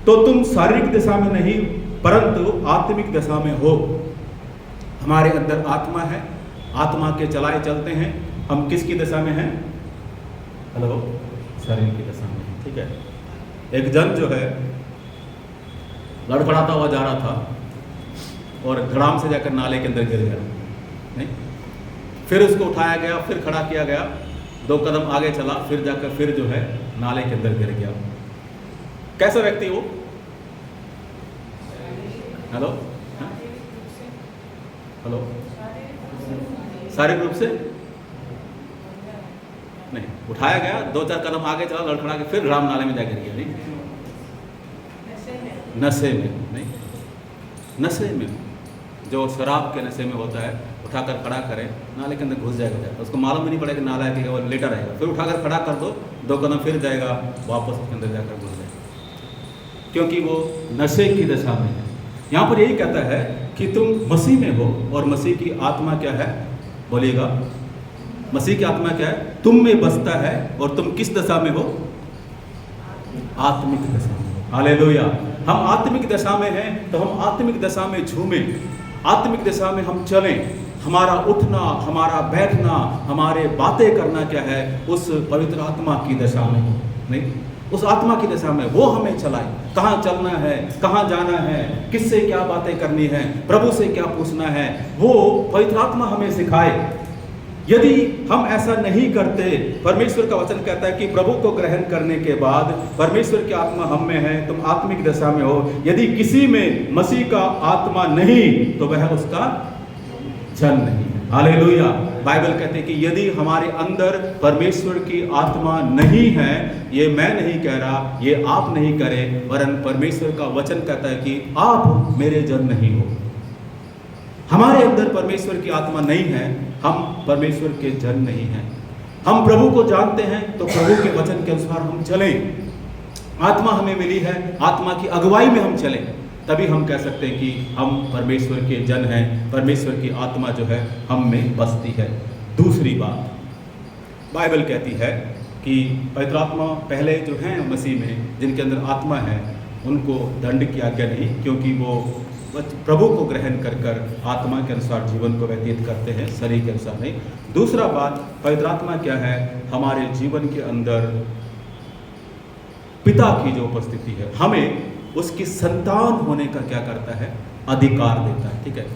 तो तुम शारीरिक दिशा में नहीं परंतु आत्मिक दिशा में हो। हमारे अंदर आत्मा है, आत्मा के चलाए चलते हैं। हम किसकी दिशा में हैं? हेलो, शरीर की दिशा में। ठीक है। एक जन जो है लड़खड़ाता हुआ जा रहा था और धड़ाम से जाकर नाले के अंदर गिर गया। नहीं, फिर उसको उठाया गया, फिर खड़ा किया गया, 2 कदम आगे चला, फिर जाकर फिर जो है नाले के अंदर गिर गया। कैसा व्यक्ति वो? हेलो, हेलो, शारीरिक रूप से नहीं, उठाया गया, 2-4 कदम आगे चला, लड़खड़ा के फिर राम नाले में जा गिर गया। नहीं, नशे में नहीं, नशे में जो शराब के नशे में होता है, उठाकर खड़ा करें, नाले के अंदर घुस जाएगा, उसको मालूम भी नहीं पड़ेगा कि नाला है कि वो लेटा रहेगा, फिर उठाकर खड़ा कर दो, 2 कदम फिर जाएगा, वापस उसके अंदर जाकर घुस जाएगा, क्योंकि वो नशे की दशा में है। यहाँ पर यही कहता है कि तुम मसीह में हो और मसीह की आत्मा क्या है? बोलिएगा, मसीह की आत्मा क्या है? तुम में बसता है और तुम किस दशा में हो? आत्मिक दशा में हो। हालेलुया। हम आत्मिक दशा में हैं तो हम आत्मिक दशा में झूमें, आत्मिक दशा में हम चलें। हमारा उठना, हमारा बैठना, हमारे बातें करना क्या है? उस पवित्र आत्मा की दशा में हो, नहीं उस आत्मा की दशा में वो हमें चलाए। कहाँ चलना है, कहाँ जाना है, किससे क्या बातें करनी है, प्रभु से क्या पूछना है, वो पवित्र आत्मा हमें सिखाए। यदि हम ऐसा नहीं करते, परमेश्वर का वचन कहता है कि प्रभु को ग्रहण करने के बाद परमेश्वर की आत्मा हम में है, तुम आत्मिक दशा में हो। यदि किसी में मसीह का आत्मा नहीं तो वह उसका जन नहीं है। हालेलुया। बाइबल कहते हैं कि यदि हमारे अंदर परमेश्वर की आत्मा नहीं है, ये मैं नहीं कह रहा, ये आप नहीं करें, वरन परमेश्वर का वचन कहता है कि आप मेरे जन नहीं हो। हमारे अंदर परमेश्वर की आत्मा नहीं है, हम परमेश्वर के जन नहीं हैं। हम प्रभु को जानते हैं तो प्रभु के वचन के अनुसार हम चलें। आत्मा हमें मिली है, आत्मा की अगुवाई में हम चलें, तभी हम कह सकते हैं कि हम परमेश्वर के जन हैं। परमेश्वर की आत्मा जो है हम में बसती है। दूसरी बात, बाइबल कहती है कि पवित्र आत्मा पहले जो हैं मसीह में, जिनके अंदर आत्मा है, उनको दंड की आज्ञा नहीं, क्योंकि वो प्रभु को ग्रहण कर कर आत्मा के अनुसार जीवन को व्यतीत करते हैं, शरीर के अनुसार नहीं। दूसरा बात, पवित्र आत्मा क्या है? हमारे जीवन के अंदर पिता की जो उपस्थिति है, हमें उसकी संतान होने का क्या करता है? अधिकार देता है। ठीक है,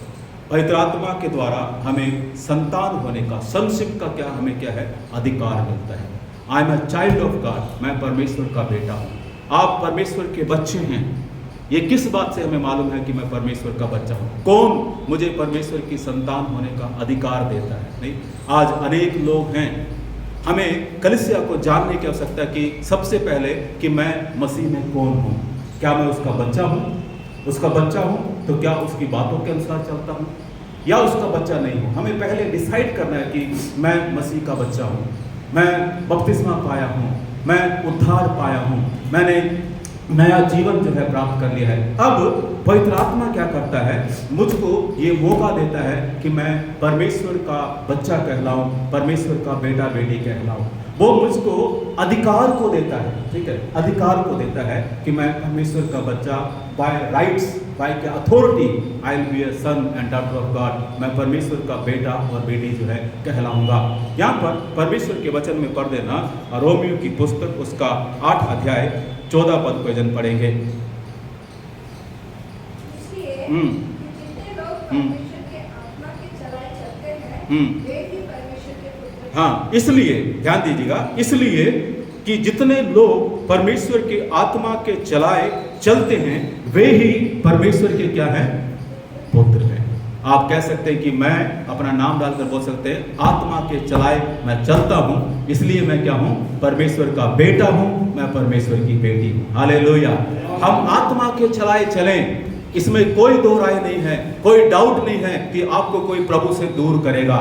पवित्र आत्मा के द्वारा हमें संतान होने का, sonship का क्या हमें क्या है? अधिकार मिलता है। I am a child of God, मैं परमेश्वर का बेटा हूँ। आप परमेश्वर के बच्चे हैं। ये किस बात से हमें मालूम है कि मैं परमेश्वर का बच्चा हूँ? कौन मुझे परमेश्वर की संतान होने का अधिकार देता है? नहीं, आज अनेक लोग हैं। हमें कलीसिया को जानने की आवश्यकता है कि सबसे पहले कि मैं मसीह में कौन हूँ। क्या मैं उसका बच्चा हूँ? उसका बच्चा हूँ तो क्या उसकी बातों के अनुसार चलता हूँ या उसका बच्चा नहीं हूँ? हमें पहले डिसाइड करना है कि मैं मसीह का बच्चा हूँ, मैं बपतिस्मा पाया हूँ, मैं उद्धार पाया हूँ, मैंने नया जीवन जो है प्राप्त कर लिया है। अब पवित्र आत्मा क्या करता है? मुझको ये मौका देता है कि मैं परमेश्वर का बच्चा कहलाऊं, परमेश्वर का बेटा बेटी कहलाऊं। वो मुझको अधिकार को देता है। ठीक है, अधिकार को देता है कि मैं परमेश्वर का बच्चा, by rights, by authority, I will be a son and daughter of God. मैं परमेश्वर का बेटा और बेटी जो है कहलाऊंगा। यहाँ पर परमेश्वर के वचन में पढ़ देना, रोमियो की पुस्तक उसका 8 अध्याय 14 पद को जन पढ़ेंगे। इसलिए जितने लोग परमेश्वर के आत्मा के चलाए चलते हैं, वे ही परमेश्वर के पुत्र हैं। हाँ, इसलिए ध्यान दीजिएगा, इसलिए कि जितने लोग परमेश्वर के आत्मा के चलाए चलते हैं, वे ही परमेश्वर के क्या हैं? पुत्र हैं। आप कह सकते हैं कि मैं अपना नाम डालकर बोल सकते हैं, आत्मा के चलाए मैं चलता हूं, इसलिए मैं क्या हूं? परमेश्वर का बेटा हूं, मैं परमेश्वर की बेटी हूं। हालेलुया। हम आत्मा के चलाए चलें, इसमें कोई दो राय नहीं है, कोई डाउट नहीं है कि आपको कोई प्रभु से दूर करेगा।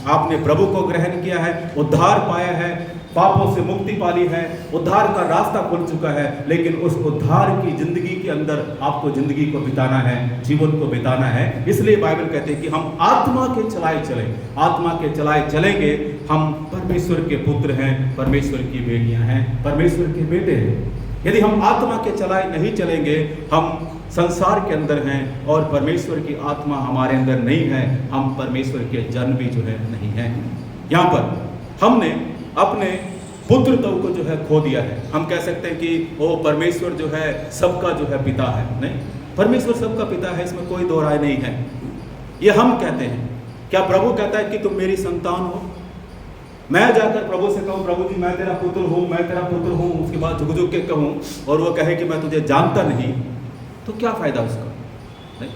आपने प्रभु को ग्रहण किया है, उद्धार पाया है, पापों से मुक्ति पाली है, उद्धार का रास्ता खुल चुका है, लेकिन उस उद्धार की जिंदगी के अंदर आपको जिंदगी को बिताना है, जीवन को बिताना है। इसलिए बाइबल कहते हैं कि हम आत्मा के चलाए चलें। आत्मा के चलाए चलेंगे, हम परमेश्वर के पुत्र हैं, परमेश्वर की बेटियां हैं, परमेश्वर के बेटे हैं। यदि हम आत्मा के चलाए नहीं चलेंगे, हम संसार के अंदर हैं और परमेश्वर की आत्मा हमारे अंदर नहीं है, हम परमेश्वर के जन भी जो है नहीं हैं। यहाँ पर हमने अपने पुत्रत्व को जो है खो दिया है। हम कह सकते हैं कि वो परमेश्वर जो है सबका जो है पिता है। नहीं, परमेश्वर सबका पिता है, इसमें कोई दो राय नहीं है। ये हम कहते हैं। क्या प्रभु कहता है कि तुम मेरी संतान हो? मैं जाकर प्रभु से कहूँ, प्रभु जी मैं तेरा पुत्र हूँ, मैं तेरा पुत्र हूँ, उसके बाद झुक झुक के कहूँ और वो कहे कि मैं तुझे जानता नहीं, तो क्या फायदा उसका? नहीं,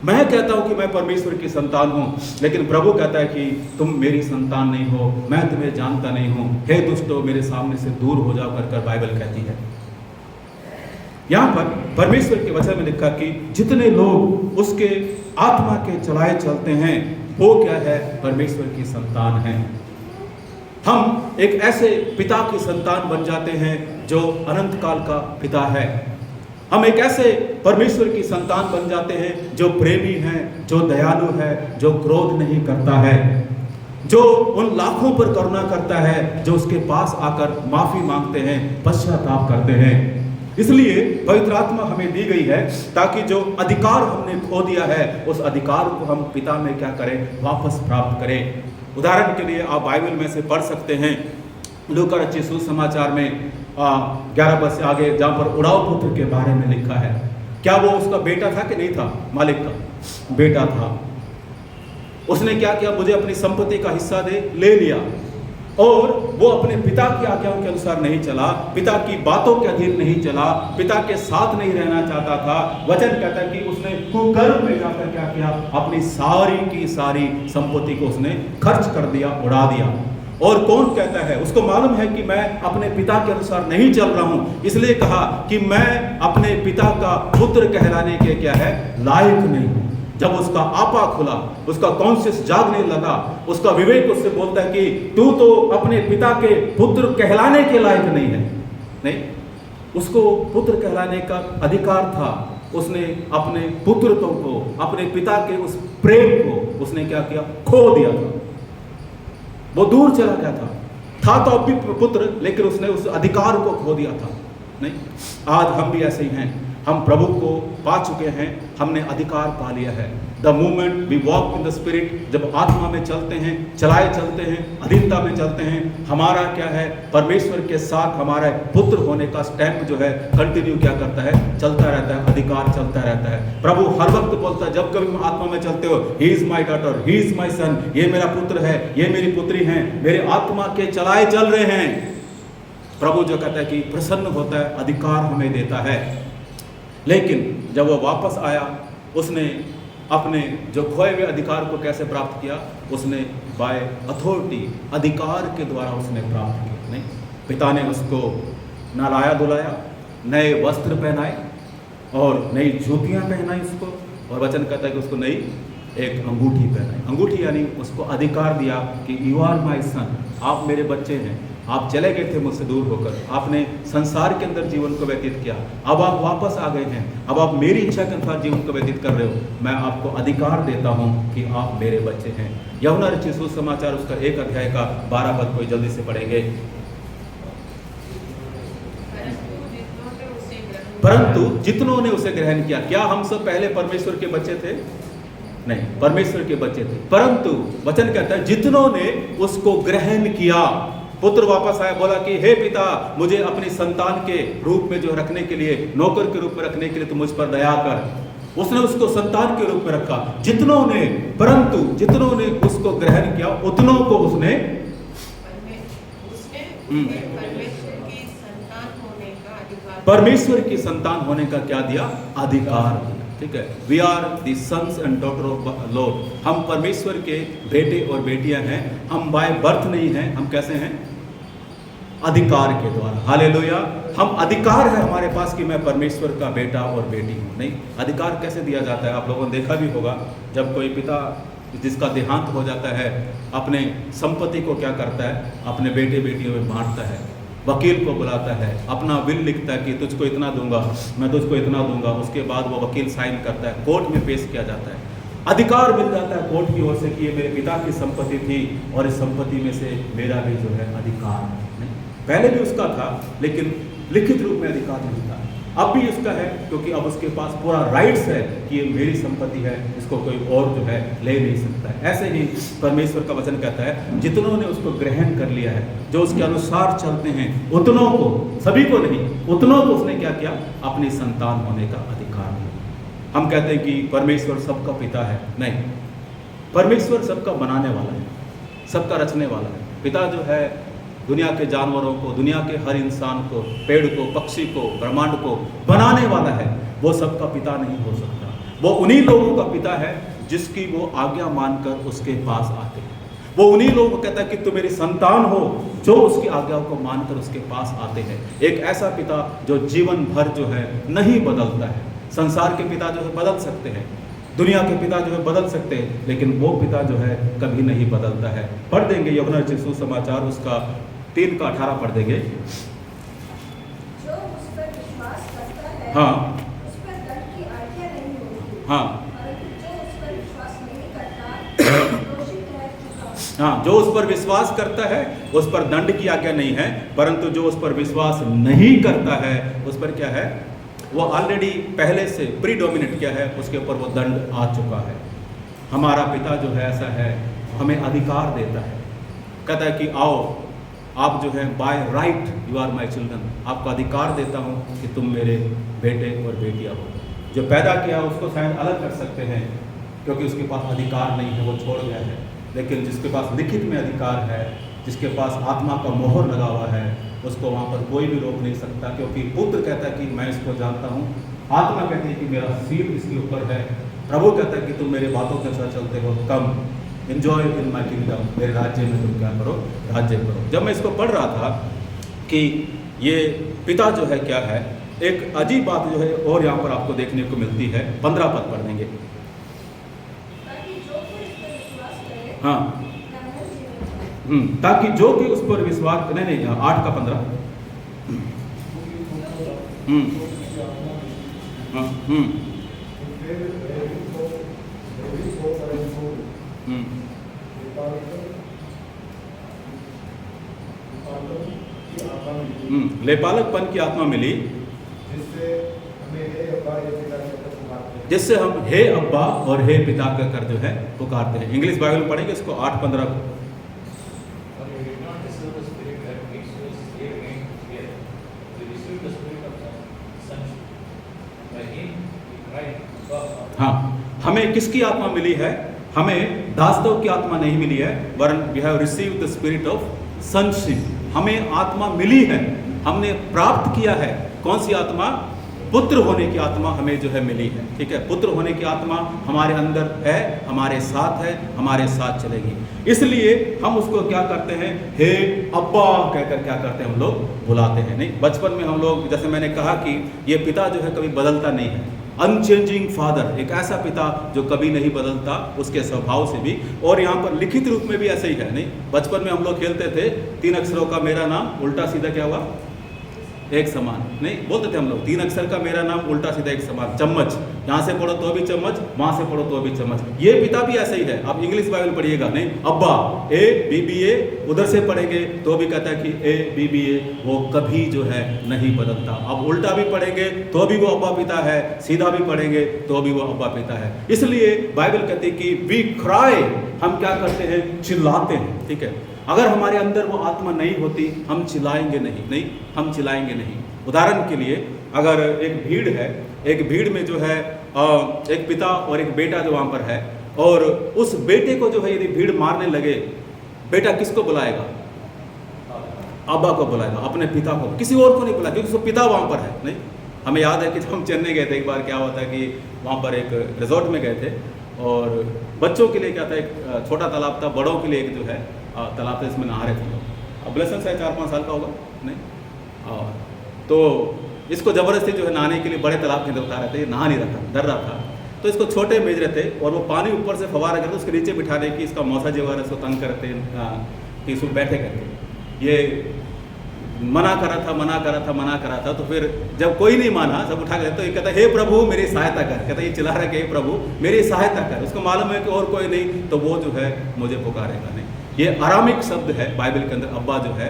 मैं कहता हूं कि मैं परमेश्वर की संतान हूं, लेकिन प्रभु कहता है कि तुम मेरी संतान नहीं हो, मैं तुम्हें जानता नहीं हूं, हे दुष्टो मेरे सामने से दूर हो जाओ कर बाइबल कहती है। यहां पर परमेश्वर के वचन में लिखा कि जितने लोग उसके आत्मा के चलाए चलते हैं, वो क्या है? परमेश्वर की संतान है। हम एक ऐसे पिता की संतान बन जाते हैं जो अनंत काल का पिता है। हम एक ऐसे परमेश्वर की संतान बन जाते हैं जो प्रेमी है, जो दयालु है, जो क्रोध नहीं करता है, जो उन लाखों पर करुणा करता है जो उसके पास आकर माफी मांगते हैं, पश्चाताप करते हैं। इसलिए पवित्र आत्मा हमें दी गई है ताकि जो अधिकार हमने खो दिया है उस अधिकार को हम पिता में क्या करें, वापस प्राप्त करें। उदाहरण के लिए आप बाइबल में से पढ़ सकते हैं लूका रचित सुसमाचार में 11 पद से आगे, जहाँ पर उड़ाऊ पुत्र के बारे में लिखा है। क्या वो उसका बेटा था कि नहीं था? मालिक का बेटा था। उसने क्या किया? मुझे अपनी संपत्ति का हिस्सा ले लिया और वो अपने पिता की आज्ञाओं के अनुसार नहीं चला, पिता की बातों के अधीन नहीं चला, पिता के साथ नहीं रहना चाहता था। वचन कहता है कि उसने कुकर्म में जाकर क्या किया? अपनी सारी की सारी संपत्ति को उसने खर्च कर दिया, उड़ा दिया। और कौन कहता है? उसको मालूम है कि मैं अपने पिता के अनुसार नहीं चल रहा हूं, इसलिए कहा कि मैं अपने पिता का पुत्र कहलाने के क्या है, लायक नहीं हूं। जब उसका आपा खुला, उसका कॉन्शियस जागने लगा, उसका विवेक उससे बोलता है कि तू तो अपने पिता के पुत्र कहलाने के लायक नहीं है। नहीं, उसको पुत्र कहलाने का अधिकार था। उसने अपने पुत्रत्व को, अपने पिता के उस प्रेम को उसने क्या किया? खो दिया था। वो दूर चला गया था तो अब भी पुत्र, लेकिन उसने उस अधिकार को खो दिया था। नहीं, आज हम भी ऐसे ही हैं। हम प्रभु को पा चुके हैं, हमने अधिकार पा लिया है। The moment we walk in the spirit, जब आत्मा में चलते हैं, चलाए चलते हैं, अधीनता में चलते हैं, हमारा क्या है, परमेश्वर के साथ हमारा पुत्र होने का स्टैंप जो है कंटिन्यू क्या करता है, चलता रहता है, अधिकार चलता रहता है। प्रभु हर वक्त बोलता है, जब कभी आत्मा में चलते हो, he is my daughter, he is my son, ये मेरा पुत्र है, ये मेरी पुत्री है, मेरे आत्मा के चलाए चल रहे हैं। प्रभु जो कहता है कि प्रसन्न होता है, अधिकार हमें देता है। लेकिन जब वो वापस आया, उसने अपने जो खोए हुए अधिकार को कैसे प्राप्त किया? उसने बाय अथॉरिटी, अधिकार के द्वारा उसने प्राप्त किया। नहीं, पिता ने उसको नहलाया धुलाया, नए वस्त्र पहनाए और नई जूतियां पहनाई उसको, और वचन कहता है कि उसको नई एक अंगूठी पहनाई। अंगूठी यानी उसको अधिकार दिया कि यू आर माई सन, आप मेरे बच्चे हैं। आप चले गए थे मुझसे दूर होकर, आपने संसार के अंदर जीवन को व्यतीत किया, अब आप वापस आ गए हैं, अब आप मेरी इच्छा के अनुसार जीवन को व्यतीत कर रहे हो। मैं आपको अधिकार देता हूं कि आप मेरे बच्चे हैं। यूहन्ना रचित सुसमाचार उसका 1 अध्याय का 12 पद को जल्दी से पढ़ेंगे। परंतु जितनों ने उसे ग्रहण किया। क्या हम सब पहले परमेश्वर के बच्चे थे? नहीं, परमेश्वर के बच्चे थे, परंतु वचन कहता है जितनों ने उसको ग्रहण किया। पुत्र वापस आया, बोला कि हे पिता, मुझे अपनी संतान के रूप में जो रखने के लिए, नौकर के रूप में रखने के लिए तू मुझ पर दया कर। उसने उसको संतान के रूप में रखा। जितनों ने, परंतु जितनों ने उसको ग्रहण किया उतनों को उसने परमेश्वर की संतान होने का क्या दिया? अधिकार दिया। ठीक है, we are the sons and daughter of Lord. हम परमेश्वर के बेटे और बेटियां हैं। हम बाय बर्थ नहीं हैं, हम कैसे हैं? अधिकार के द्वारा। हालेलुया। हम अधिकार है हमारे पास कि मैं परमेश्वर का बेटा और बेटी हूं। नहीं, अधिकार कैसे दिया जाता है? आप लोगों ने देखा भी होगा, जब कोई पिता जिसका देहांत हो जाता है, अपने संपत्ति को क्या करता है? अपने बेटे बेटियों में बांटता है, वकील को बुलाता है, अपना बिल लिखता है कि तुझको इतना दूंगा, मैं तुझको इतना दूंगा। उसके बाद वो वकील साइन करता है, कोर्ट में पेश किया जाता है। अधिकार मिल जाता है कोर्ट की ओर से कि ये मेरे पिता की संपत्ति थी और इस संपत्ति में से मेरा भी जो है अधिकार है। पहले भी उसका था, लेकिन लिखित रूप में अधिकार नहीं था। अब भी उसका है, क्योंकि अब उसके पास पूरा राइट्स है कि ये मेरी संपत्ति है, इसको कोई और जो है ले नहीं सकता है। ऐसे ही परमेश्वर का वचन कहता है जितनों ने उसको ग्रहण कर लिया है, जो उसके अनुसार चलते हैं, उतनों को, सभी को नहीं, उतनों को उसने क्या किया? अपनी संतान होने का अधिकार दिया। हम कहते हैं कि परमेश्वर सबका पिता है। नहीं, परमेश्वर सबका बनाने वाला है, सबका रचने वाला है। पिता जो है दुनिया के जानवरों को, दुनिया के हर इंसान को, पेड़ को, पक्षी को, ब्रह्मांड को बनाने वाला है। वो सबका पिता नहीं हो सकता। वो उन्हीं लोगों का पिता है जिसकी वो आज्ञा मानकर उसके पास आते हैं। वो उन्हीं लोगों को कहता है कि तुम मेरी संतान हो, जो उसकी आज्ञाओं को मानकर उसके पास आते हैं। एक ऐसा पिता जो जीवन भर जो है नहीं बदलता है। संसार के पिता जो है बदल सकते हैं, दुनिया के पिता जो है बदल सकते हैं, लेकिन वो पिता जो है कभी नहीं बदलता है। पढ़ देंगे यूहन्ना रचित सुसमाचार उसका 3 का 18 पढ़ देंगे। जो उस पर विश्वास करता है, हाँ, उस पर दंड की आज्ञा नहीं होती। हाँ, परंतु जो उस पर विश्वास नहीं करता, दोषी ठहर चुका। हाँ, जो उस पर विश्वास करता है उस पर दंड की आज्ञा नहीं है, परंतु जो उस पर विश्वास नहीं करता है उस पर क्या है, वो ऑलरेडी पहले से प्रीडोमिनेट क्या है, उसके ऊपर वो दंड आ चुका है। हमारा पिता जो है ऐसा है, हमें अधिकार देता है, कहता है कि आओ आप जो है by right you are my children, आपको अधिकार देता हूँ कि तुम मेरे बेटे और बेटियाँ हो। जो पैदा किया उसको शायद अलग कर सकते हैं क्योंकि उसके पास अधिकार नहीं है, वो छोड़ गया है, लेकिन जिसके पास लिखित में अधिकार है, जिसके पास आत्मा का मोहर लगा हुआ है, उसको वहाँ पर कोई भी रोक नहीं सकता, क्योंकि पुत्र कहता है कि मैं इसको जानता हूँ, आत्मा कहती है कि मेरा सील इसके ऊपर है, प्रभु कहता है कि तुम मेरे बातों के साथ चलते हो, कम एंजॉय इन माई किंगडम, मेरे राज्य में तुम क्या करो, राज्य करो। जब मैं इसको पढ़ रहा था कि ये पिता जो है क्या है, एक अजीब बात जो है और यहाँ पर आपको देखने को मिलती है, 15 पद पढ़ देंगे। ताकि जो कोई इस पर विश्वास करे, हाँ, नया जीवन पाए। ताकि जो कि उस पर विश्वास, नहीं 8 का 15, लेपालकपन की आत्मा मिली, जिससे हम हे अब्बा और हे पिता का कर जो है पुकारते हैं। इंग्लिश बाइबल पढ़ेंगे इसको 8:15 को। हाँ, हमें किसकी आत्मा मिली है? हमें दासत्व की आत्मा नहीं मिली है, वरन we have received the spirit of sonship. हमें आत्मा मिली है, हमने प्राप्त किया है। कौन सी आत्मा? पुत्र होने की आत्मा हमें जो है मिली है। ठीक है, पुत्र होने की आत्मा हमारे अंदर है, हमारे साथ है, हमारे साथ चलेगी। इसलिए हम उसको क्या करते हैं, हे अब्बा कहकर क्या करते हैं, हम लोग बुलाते हैं। नहीं, बचपन में हम लोग, जैसे मैंने कहा कि ये पिता जो है कभी बदलता नहीं है, अनचेंजिंग फादर, एक ऐसा पिता जो कभी नहीं बदलता उसके स्वभाव से भी। और यहाँ पर लिखित रूप में भी ऐसे ही है। नहीं, बचपन में हम लोग खेलते थे 3 अक्षरों का मेरा नाम, उल्टा सीधा क्या हुआ, एक समान। नहीं बोलते थे हम लोग, 3 अक्षर का मेरा नाम, उल्टा सीधा एक समान। चम्मच, यहाँ से पढ़ो तो भी चम्मच, वहाँ से पढ़ो तो भी चम्मच। ये पिता भी ऐसे ही है। आप इंग्लिश बाइबल पढ़िएगा, नहीं अब्बा, ABBA, उधर से पढ़ेंगे तो भी कहता है कि ABBA, वो कभी जो है नहीं बदलता। अब उल्टा भी पढ़ेंगे तो भी वो अब्बा पिता है, सीधा भी पढ़ेंगे तो भी वो अब्बा पिता है। इसलिए बाइबल कहती है कि वी क्राई, हम क्या करते हैं, चिल्लाते हैं। ठीक है, अगर हमारे अंदर वो आत्मा नहीं होती हम चिल्लाएंगे नहीं, हम चिल्लाएंगे नहीं। उदाहरण के लिए, अगर एक भीड़ है, एक भीड़ में जो है एक पिता और एक बेटा जो वहाँ पर है, और उस बेटे को जो है यदि भीड़ मारने लगे, बेटा किसको बुलाएगा? अब्बा को बुलाएगा, अपने पिता को, किसी और को नहीं बुलाएगा, क्योंकि उसको पिता वहाँ पर है। नहीं, हमें याद है कि जब हम चेन्नई गए थे एक बार, क्या होता है कि वहाँ पर एक रिजॉर्ट में गए थे, और बच्चों के लिए क्या था, एक छोटा तालाब था, बड़ों के लिए एक जो है तालाब था, इसमें नहा रहे थे लोग। अब लेसन शायद 4-5 साल का होगा, नहीं, तो इसको ज़बरदस्ती जो है नहाने के लिए बड़े तालाब के अंदर उतार रहे थे, ये नहा नहीं रहा था, डर रहा था। तो इसको छोटे मेज रहे थे और वो पानी ऊपर से फवारा करते, उसके नीचे बिठाने की, इसका मौसा जो है इसको तंग करते कि इसको बैठे करके। ये मना करा था, तो फिर जब कोई नहीं माना, सब उठा कर, तो ये कहता है हे प्रभु मेरी सहायता कर, कहता है ये चिल्ला रहा है कि हे प्रभु मेरी सहायता कर। उसको मालूम है कि और कोई नहीं, तो वो जो है मुझे पुकारेगा। नहीं, ये आरामिक शब्द है बाइबल के अंदर, अब्बा जो है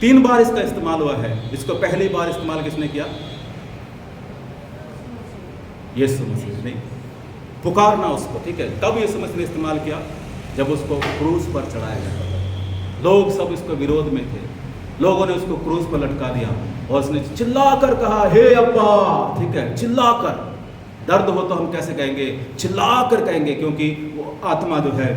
3 बार इसका इस्तेमाल हुआ है। इसको पहली बार इस्तेमाल किसने किया? यीशु मसीह। नहीं, पुकारना उसको, ठीक है, तब यीशु मसीह ने इस्तेमाल किया जब उसको क्रूस पर चढ़ाया गया। लोग सब इसको विरोध में थे, लोगों ने उसको क्रूस पर लटका दिया और उसने चिल्लाकर कहा हे अब्बा। ठीक है, चिल्लाकर, दर्द हो तो हम कैसे कहेंगे, चिल्लाकर कहेंगे, क्योंकि वो आत्मा जो है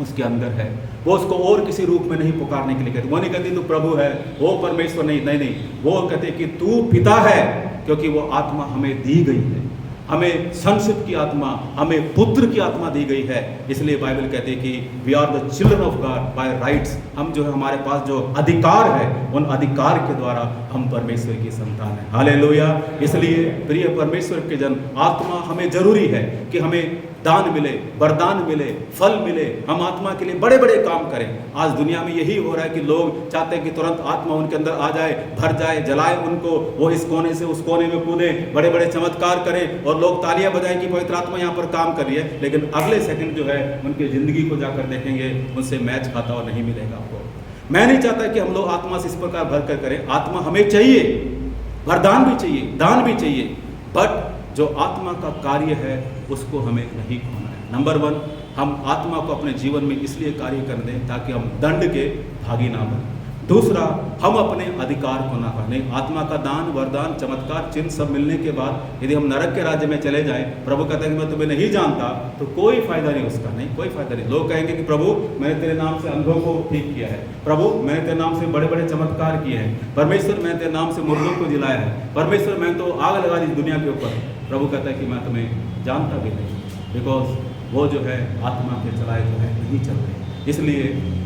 उसके अंदर है। वो उसको और किसी रूप में नहीं पुकारने के लिए कहती, वो नहीं कहती तू प्रभु है, वो परमेश्वर, नहीं, वो कहते कि तू पिता है, क्योंकि वो आत्मा हमें दी गई है, हमें संशिप की आत्मा, हमें पुत्र की आत्मा दी गई है। इसलिए बाइबल कहती है कि we are the children of God by rights. हम जो है, हमारे पास जो अधिकार है, उन अधिकार के द्वारा हम परमेश्वर की संतान हैं। हालेलुया। इसलिए प्रिय परमेश्वर के जन, आत्मा हमें जरूरी है कि हमें दान मिले, वरदान मिले, फल मिले, हम आत्मा के लिए बड़े बड़े काम करें। आज दुनिया में यही हो रहा है कि लोग चाहते हैं कि तुरंत आत्मा उनके अंदर आ जाए, भर जाए, जलाए उनको, वो इस कोने से उस कोने में कूदे, बड़े बड़े चमत्कार करें और लोग तालियां बजाएं कि पवित्र आत्मा यहाँ पर काम कर रही है, लेकिन अगले सेकंड जो है उनकी जिंदगी को जाकर देखेंगे उनसे मैच खाता हुआ नहीं मिलेगा आपको। मैं नहीं चाहता कि हम लोग आत्मा से इस प्रकार भर कर करें। आत्मा हमें चाहिए, वरदान भी चाहिए, दान भी चाहिए, बट जो आत्मा का कार्य है उसको हमें नहीं खोना है। नंबर 1, हम आत्मा को अपने जीवन में इसलिए कार्य करने दें ताकि हम दंड के भागी ना बने। दूसरा, हम अपने अधिकार को ना पाने। आत्मा का दान, वरदान, चमत्कार, चिन्ह सब मिलने के बाद यदि हम नरक के राज्य में चले जाएं, प्रभु कहते हैं कि मैं तुम्हें नहीं जानता, तो कोई फायदा नहीं उसका, नहीं, कोई फायदा नहीं। लोग कहेंगे कि प्रभु मैंने तेरे नाम से अंधों को ठीक किया है, प्रभु मैंने तेरे नाम से बड़े बड़े चमत्कार किए हैं, परमेश्वर मैंने तेरे नाम से मुर्दों को जिलाया है, परमेश्वर मैंने तो आग लगा दी दुनिया के ऊपर। प्रभु कहता है कि मैं तुम्हें जानता भी नहीं, बिकॉज वो जो है आत्मा के चलाए जो है नहीं चल रहे। इसलिए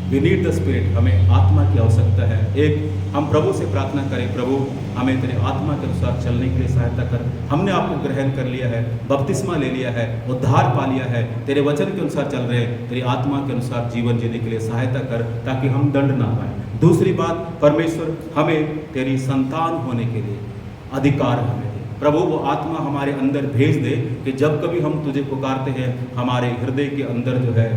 वी नीड द स्पिरिट, हमें आत्मा की आवश्यकता है। एक, हम प्रभु से प्रार्थना करें, प्रभु हमें तेरे आत्मा के अनुसार चलने के लिए सहायता कर। हमने आपको ग्रहण कर लिया है, बपतिस्मा ले लिया है, उद्धार पा लिया है, तेरे वचन के अनुसार चल रहे हैं, तेरी आत्मा के अनुसार जीवन जीने के लिए सहायता कर ताकि हम दंड ना पाएं। दूसरी बात, परमेश्वर हमें तेरी संतान होने के लिए अधिकार हमें दे। प्रभु वो आत्मा हमारे अंदर भेज दे कि जब कभी हम तुझे पुकारते हैं, हमारे हृदय के अंदर जो है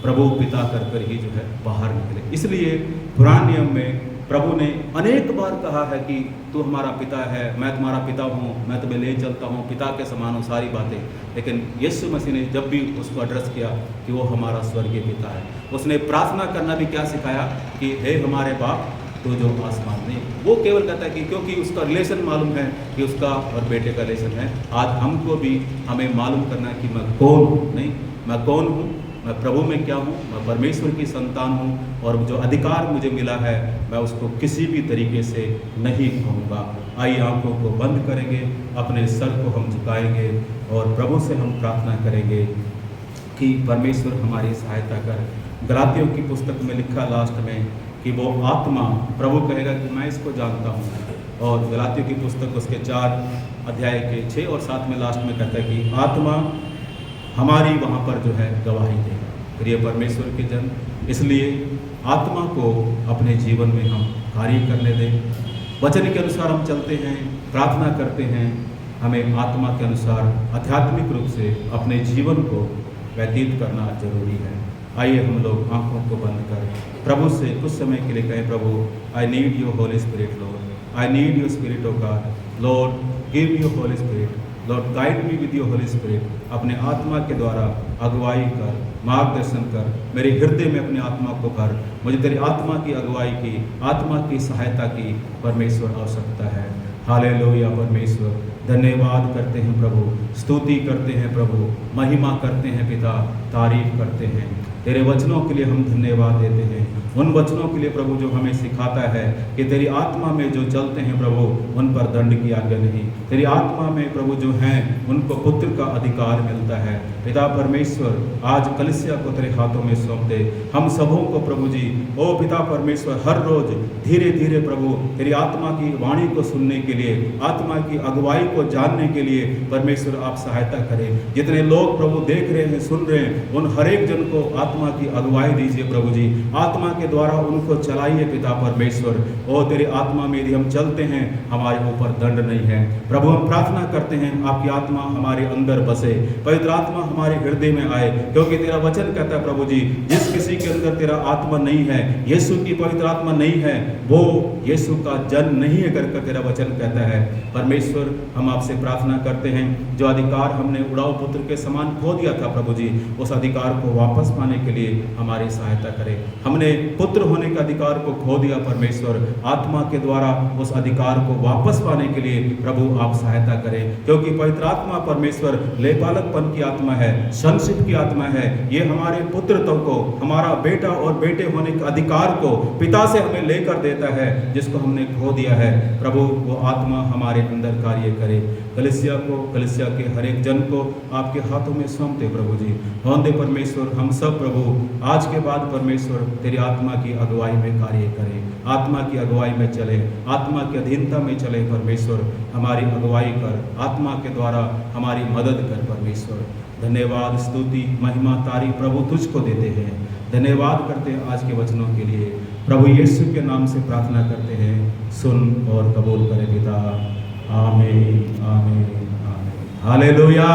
प्रभु पिता कर कर ही जो है बाहर निकले। इसलिए पुराने नियम में प्रभु ने अनेक बार कहा है कि तू हमारा पिता है, मैं तुम्हारा पिता हूँ, मैं तुम्हें ले चलता हूँ, पिता के समान हूँ, सारी बातें। लेकिन यीशु मसीह ने जब भी उसको एड्रेस किया कि वो हमारा स्वर्गीय पिता है, उसने प्रार्थना करना भी क्या सिखाया कि हे हमारे बाप तो जो आसमान में। वो केवल कहता है कि क्योंकि उसका रिलेशन मालूम है कि उसका और बेटे का रिलेशन है। आज हमको भी हमें मालूम करना है कि मैं कौन हूँ, नहीं मैं कौन हूँ, मैं प्रभु में क्या हूँ, मैं परमेश्वर की संतान हूँ, और जो अधिकार मुझे मिला है मैं उसको किसी भी तरीके से नहीं खोऊंगा। आइए आंखों को बंद करेंगे, अपने सर को हम झुकाएंगे और प्रभु से हम प्रार्थना करेंगे कि परमेश्वर हमारी सहायता कर। गलातियों की पुस्तक में लिखा लास्ट में कि वो आत्मा, प्रभु कहेगा कि मैं इसको जानता हूँ, और गलातियों की पुस्तक उसके 4 अध्याय के 6 और 7 में लास्ट में कहता है कि आत्मा हमारी वहाँ पर जो है गवाही देगा। प्रिय परमेश्वर के जन, इसलिए आत्मा को अपने जीवन में हम कार्य करने दें। वचन के अनुसार हम चलते हैं, प्रार्थना करते हैं, हमें आत्मा के अनुसार आध्यात्मिक रूप से अपने जीवन को व्यतीत करना जरूरी है। आइए हम लोग आंखों को बंद कर प्रभु से कुछ समय के लिए कहें, प्रभु I need your holy spirit lord, I need your spirit of God, lord give your holy spirit, lord guide me with your holy spirit. अपने आत्मा के द्वारा अगुवाई कर, मार्गदर्शन कर, मेरे हृदय में अपने आत्मा को भर। मुझे तेरी आत्मा की अगुवाई की, आत्मा की सहायता की परमेश्वर आवश्यकता है। हालेलुया परमेश्वर, धन्यवाद करते हैं प्रभु, स्तुति करते हैं प्रभु, महिमा करते हैं पिता, तारीफ करते हैं। तेरे वचनों के लिए हम धन्यवाद देते हैं, उन वचनों के लिए प्रभु जो हमें सिखाता है कि तेरी आत्मा में जो चलते हैं प्रभु उन पर दंड की आज्ञा नहीं। तेरी आत्मा में प्रभु जो हैं उनको पुत्र का अधिकार मिलता है। पिता परमेश्वर, आज कलीसिया को तेरे हाथों में सौंप दे, हम सबों को प्रभु जी। ओ पिता परमेश्वर, हर रोज धीरे धीरे प्रभु तेरी आत्मा की वाणी को सुनने के लिए, आत्मा की अगुवाई को जानने के लिए परमेश्वर आप सहायता करें। जितने लोग प्रभु देख रहे हैं, सुन रहे हैं, उन हर एक जन को आत्मा की अगुवाई दीजिए प्रभु जी। आत्मा के द्वारा उनको चलाइए पिता परमेश्वर। ओ तेरी आत्मा में यदि हम चलते हैं, हमारे ऊपर दंड नहीं है। प्रभु हम प्रार्थना करते हैं आपकी आत्मा हमारे अंदर बसे, पवित्र आत्मा हमारे हृदय में आए, क्योंकि तेरा वचन कहता है प्रभु जी, जिस किसी के अंदर तेरा आत्मा नहीं है, यीशु की पवित्र आत्मा नहीं है, वो यीशु का जन नहीं है करके तेरा वचन कहता है। परमेश्वर हम आपसे प्रार्थना करते हैं, जो अधिकार हमने उड़ाऊ पुत्र के समान खो दिया था प्रभु जी, उस अधिकार को वापस पाने के लिए हमारी सहायता करें। हमने पुत्र होने के अधिकार को खो दिया परमेश्वर, आत्मा के द्वारा उस अधिकार को वापस पाने के लिए प्रभु आप सहायता करें, क्योंकि पवित्र आत्मा परमेश्वर लेपालकपन की आत्मा है, संशिप की आत्मा है। ये हमारे पुत्रत्व को, हमारा बेटा और बेटे होने के अधिकार को पिता से हमें लेकर देता है, जिसको हमने खो दिया है। प्रभु वो आत्मा हमारे अंदर कार्य करे। कलीसिया को, कलीसिया के हर एक जन को आपके हाथों में सौंपते प्रभु जी। होंदे परमेश्वर हम सब प्रभु प्रभु आज के बाद परमेश्वर तेरी आत्मा की अगुवाई में कार्य करे, आत्मा की अगुवाई में चले, आत्मा की अधीनता में चले। परमेश्वर हमारी अगुवाई कर, आत्मा के द्वारा हमारी मदद कर। परमेश्वर धन्यवाद, स्तुति, महिमा, तारीफ प्रभु तुझको देते हैं। धन्यवाद करते हैं आज के वचनों के लिए। प्रभु यीशु के नाम से प्रार्थना करते हैं, सुन और कबूल करे पिता। आमीन, आमीन, आमीन। हालेलुया।